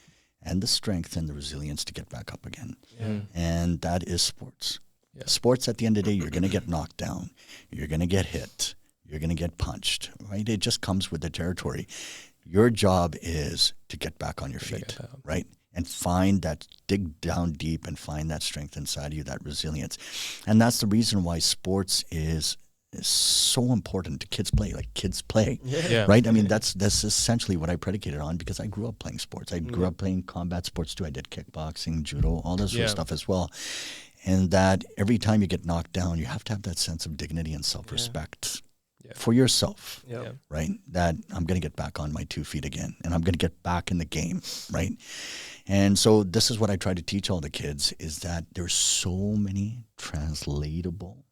and the strength and the resilience to get back up again. Yeah. And that is sports. Yeah. Sports, at the end of the day, you're going to get knocked down. You're going to get hit. You're going to get punched, right? It just comes with the territory. Your job is to get back on your feet, right? And dig down deep and find that strength inside of you, that resilience. And that's the reason why sports is so important to kids play, like kids play, right? I mean, that's essentially what I predicated on because I grew up playing sports. I grew up playing combat sports too. I did kickboxing, judo, all this sort of stuff as well. And that every time you get knocked down, you have to have that sense of dignity and self-respect. For yourself, right? That I'm going to get back on my 2 feet again, and I'm going to get back in the game, right? And so this is what I try to teach all the kids, is that there's so many translatable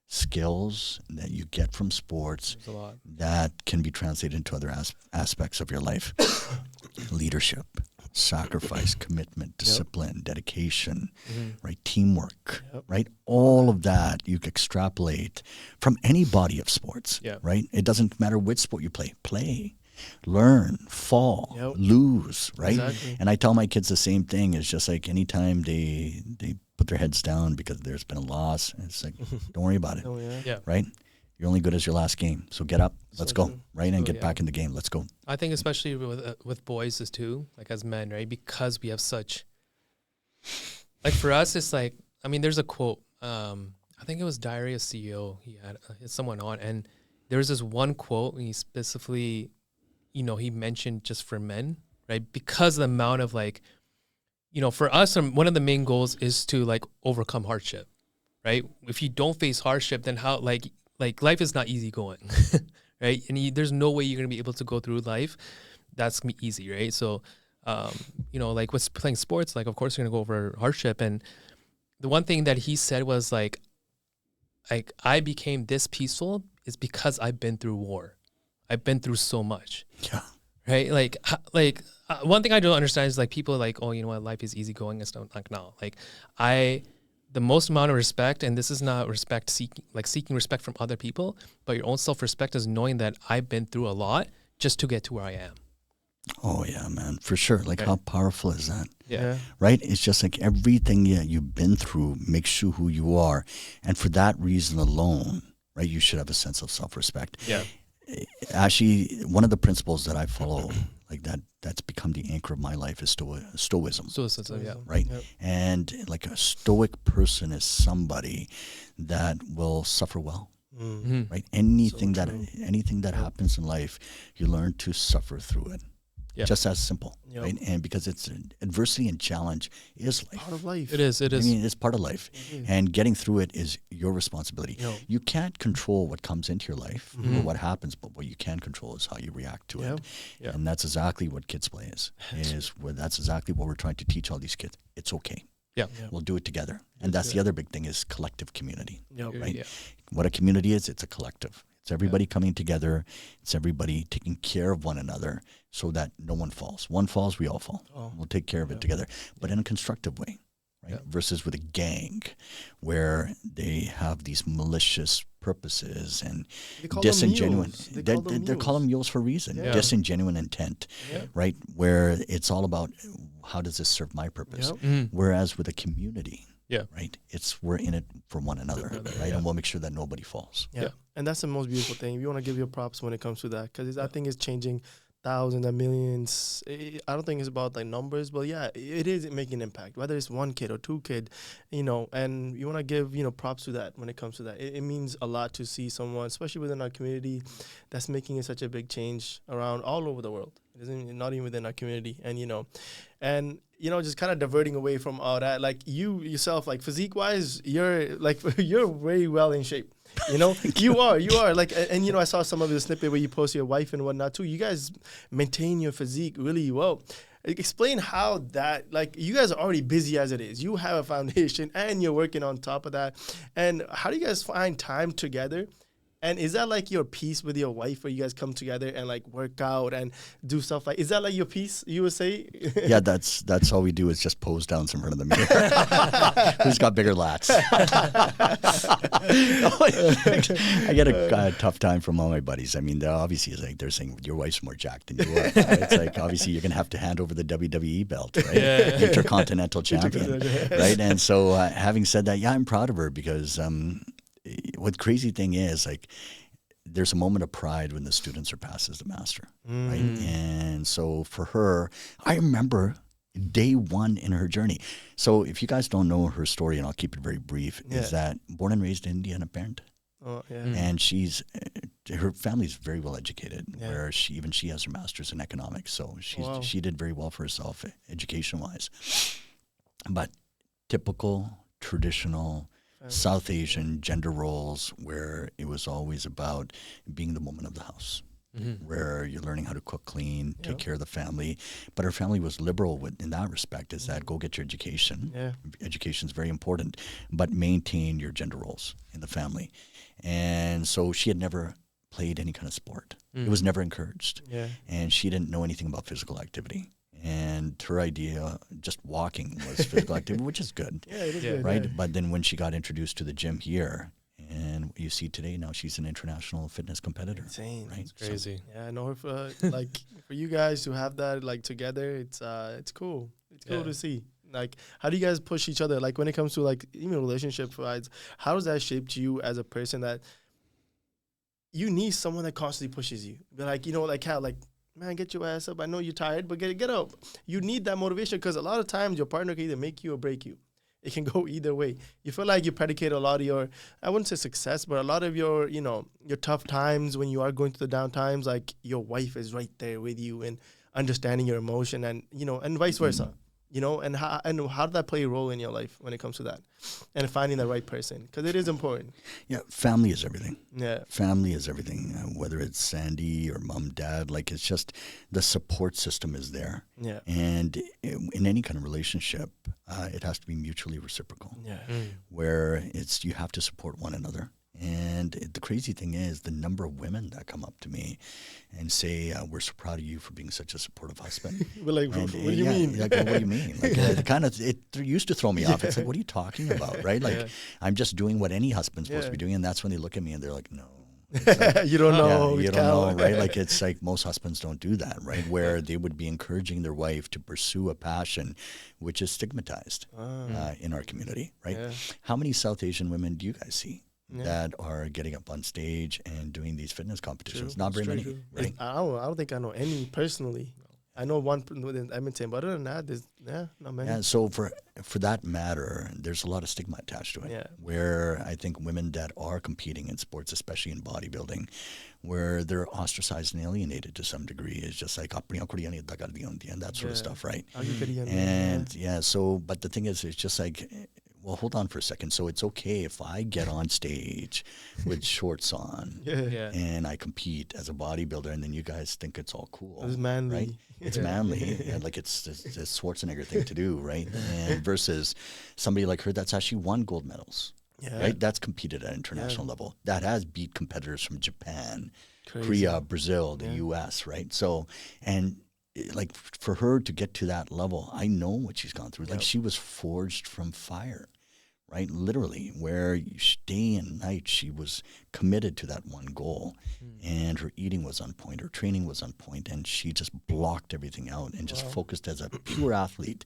skills that you get from sports that can be translated into other aspects of your life. Leadership, sacrifice, commitment, discipline, dedication, right? Teamwork, right? All of that you can extrapolate from any body of sports, right? It doesn't matter which sport you play, learn, fall, lose, right? Exactly. And I tell my kids the same thing. It's just like anytime they put their heads down because there's been a loss, it's like, don't worry about it, right? You're only good as your last game. So get up, let's go, right? And get back in the game, let's go. I think especially with boys is too, like as men, right? Because we have such, like for us, it's like, I mean, there's a quote, I think it was Diary of CEO. He had someone on, and there's this one quote, and he specifically, he mentioned just for men, right? Because the amount of like, for us, one of the main goals is to like overcome hardship, right? If you don't face hardship, then how like life is not easy going, right? And there's no way you're gonna be able to go through life that's gonna be easy, right? So, like with playing sports, like of course you're gonna go over hardship. And the one thing that he said was like I became this peaceful is because I've been through war. I've been through so much. Yeah. Right? One thing I don't understand is like people are like, oh, you know what, life is easygoing and stuff. Like, no, like the most amount of respect, and this is not seeking respect from other people, but your own self-respect is knowing that I've been through a lot just to get to where I am. Oh yeah, man, for sure. Like how powerful is that? Yeah. Right? It's just like everything you've been through makes you who you are. And for that reason alone, right, you should have a sense of self-respect. Yeah. Actually, one of the principles that I follow, like that's become the anchor of my life is stoicism. Stoicism, yeah. Right? Yep. And like a stoic person is somebody that will suffer well. Mm-hmm. Right? Anything that happens in life, you learn to suffer through it. Yeah. Just as simple, Yep. right? And because it's adversity and challenge is life. Part of life. It is. I mean, it's part of life, is. and getting through it is your responsibility. Yep. You can't control what comes into your life Mhm. or what happens, but what you can control is how you react to Yep. it. Yeah. And that's exactly what Kids Play is. That's exactly what we're trying to teach all these kids. It's okay. Yeah. Yep. We'll do it together. And that's the other big thing is collective community. Yep. Right. Yeah. What a community is, it's a collective. It's everybody coming together. It's everybody taking care of one another so that no one falls. One falls, we all fall. Oh. We'll take care of it together, but in a constructive way, right? Yeah. Versus with a gang where they have these malicious purposes and They call them disingenuous. mules. They're called mules for a reason. Yeah. Disingenuine intent, Yeah. right? Where it's all about how does this serve my purpose? Yep. Mhm. Whereas with a community, Yeah. right? We're in it for one another, right? yeah. And we'll make sure that nobody falls. Yeah. Yeah. And that's the most beautiful thing. You want to give your props when it comes to that because I think it's changing thousands and millions. I don't think it's about like numbers, but yeah, it is making an impact, whether it's one kid or two kid, and you want to give, props to that when it comes to that. It means a lot to see someone, especially within our community, that's making such a big change around all over the world. It isn't not even within our community. And, just kind of diverting away from all that, like you yourself, like physique wise, you're very well in shape. You are like, and I saw some of the snippet where you post your wife and whatnot too. You guys maintain your physique really well. Explain how that, like, you guys are already busy as it is. You have a foundation and you're working on top of that. And how do you guys find time together? And is that like your piece with your wife where you guys come together and like work out and do stuff is that like your piece, you would say? Yeah, that's all we do is just pose down in front of the mirror. Who's got bigger lats? I get a tough time from all my buddies. I mean, obviously, they're saying your wife's more jacked than you are. It's like, obviously, you're going to have to hand over the WWE belt, right? Yeah. Intercontinental champion, right? And so having said that, yeah, I'm proud of her because what crazy thing is, like, there's a moment of pride when the student surpasses the master, right? And so for her, I remember day one in her journey. So if you guys don't know her story, and I'll keep it very brief, is that born and raised Indian parent. Oh, yeah. And her family's very well educated, where she has her master's in economics. So she did very well for herself education-wise. But typical, traditional South Asian gender roles where it was always about being the woman of the house, where you're learning how to cook clean, take care of the family. But her family was liberal in that respect, is that go get your education. Yeah. Education is very important, but maintain your gender roles in the family. And so she had never played any kind of sport. It was never encouraged. Yeah. And she didn't know anything about physical activity. And her idea, just walking, was physical activity, which is good. Yeah, it is good. Right? Yeah. But then when she got introduced to the gym here, and you see today, now she's an international fitness competitor. Insane. Right? Crazy. Yeah, I know her for for you guys to have that like together, it's cool. It's cool to see. Like, how do you guys push each other? Like when it comes to like even relationship wise, how does that shape you as a person that you need someone that constantly pushes you? Like, like how like, man, get your ass up. I know you're tired, but get up. You need that motivation because a lot of times your partner can either make you or break you. It can go either way. You feel like you predicate a lot of your, I wouldn't say success, but a lot of your, your tough times when you are going through the down times, like your wife is right there with you and understanding your emotion and, and vice versa, and how did that play a role in your life when it comes to that and finding the right person? Because it is important. Yeah, family is everything. Yeah. Family is everything, whether it's Sandy or mom, dad, like it's just the support system is there. Yeah. And in any kind of relationship, it has to be mutually reciprocal. Yeah. Where you have to support one another. And the crazy thing is the number of women that come up to me and say, we're so proud of you for being such a supportive husband. We're like, what do you mean? Like, well, what do you mean? Like, it used to throw me off. It's like, what are you talking about, right? Like, I'm just doing what any husband's supposed to be doing. And that's when they look at me and they're like, no. Like, you don't know. You don't know, right? Like, it's like most husbands don't do that, right? Where they would be encouraging their wife to pursue a passion which is stigmatized in our community, right? Yeah. How many South Asian women do you guys see that are getting up on stage and doing these fitness competitions? Not very many, right? I don't think I know any personally. I know one within Edmonton, but other than that, there's not many. Yeah, so for that matter, there's a lot of stigma attached to it. Yeah. Where I think women that are competing in sports, especially in bodybuilding, where they're ostracized and alienated to some degree, is just like and that sort of stuff, right? And so, but the thing is, it's just like, well, hold on for a second. So it's okay if I get on stage with shorts on and I compete as a bodybuilder, and then you guys think it's all cool. It's manly. Right? It's manly. And like it's Schwarzenegger thing to do, right? And versus somebody like her that's actually won gold medals. Yeah. Right? That's competed at international level. That has beat competitors from Japan, Korea, Brazil, the US, right? So, and like for her to get to that level, I know what she's gone through. Like she was forged from fire, right? Literally, where day and night she was committed to that one goal, and her eating was on point, her training was on point, and she just blocked everything out and just focused as a pure athlete.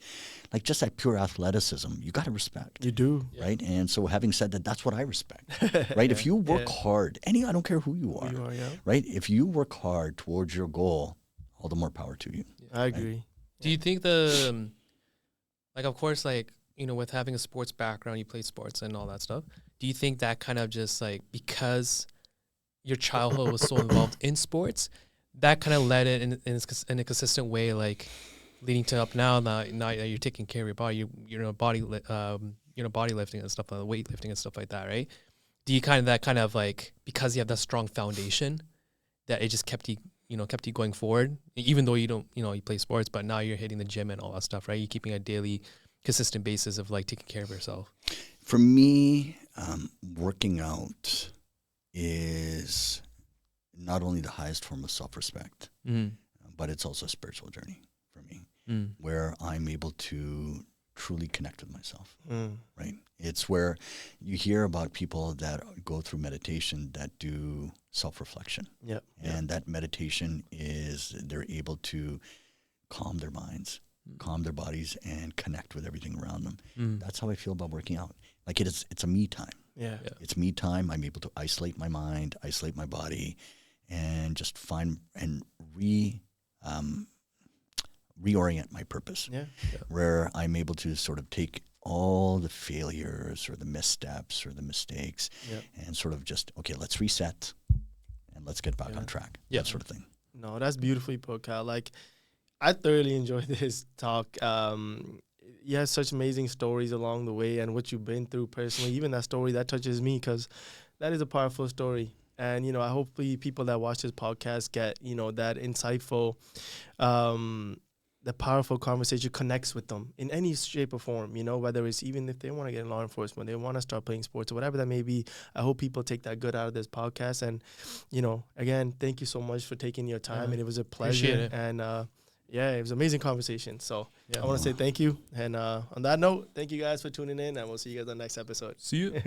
Like just that pure athleticism, you got to respect. You do. Right? And so having said that, that's what I respect, right? If you work hard, I don't care who you are, right? If you work hard towards your goal, all the more power to you. I agree. Right? Do you think of course, with having a sports background, you play sports and all that stuff. Do you think that kind of just like, because your childhood was so involved in sports, that kind of led it in a consistent way, like leading to up now that you're taking care of your body, bodylifting and stuff, weightlifting and stuff like that, right? Do you because you have that strong foundation, that it just kept you going forward, even though you don't, you play sports, but now you're hitting the gym and all that stuff, right? You're keeping a daily, consistent basis of like taking care of yourself. For me, working out is not only the highest form of self-respect, but it's also a spiritual journey for me, where I'm able to truly connect with myself, right? It's where you hear about people that go through meditation that do self-reflection. Yep. And that meditation is they're able to calm their minds, calm their bodies, and connect with everything around them. That's how I feel about working out. Like it's a me time. Yeah. It's me time. I'm able to isolate my mind, isolate my body, and just find and reorient my purpose. Where I'm able to sort of take all the failures or the missteps or the mistakes and sort of just, okay, let's reset and let's get back on track. That sort of thing. No, that's beautifully put, Kal. Like, I thoroughly enjoyed this talk. You have such amazing stories along the way, and what you've been through personally, even that story that touches me, because that is a powerful story. And, I hopefully people that watch this podcast get, that insightful, the powerful conversation connects with them in any shape or form, whether it's even if they want to get in law enforcement, they want to start playing sports or whatever that may be. I hope people take that good out of this podcast. And, again, thank you so much for taking your time. And it was a pleasure. And, it was an amazing conversation. So I want to say thank you. And on that note, thank you guys for tuning in, and we'll see you guys on the next episode. See you.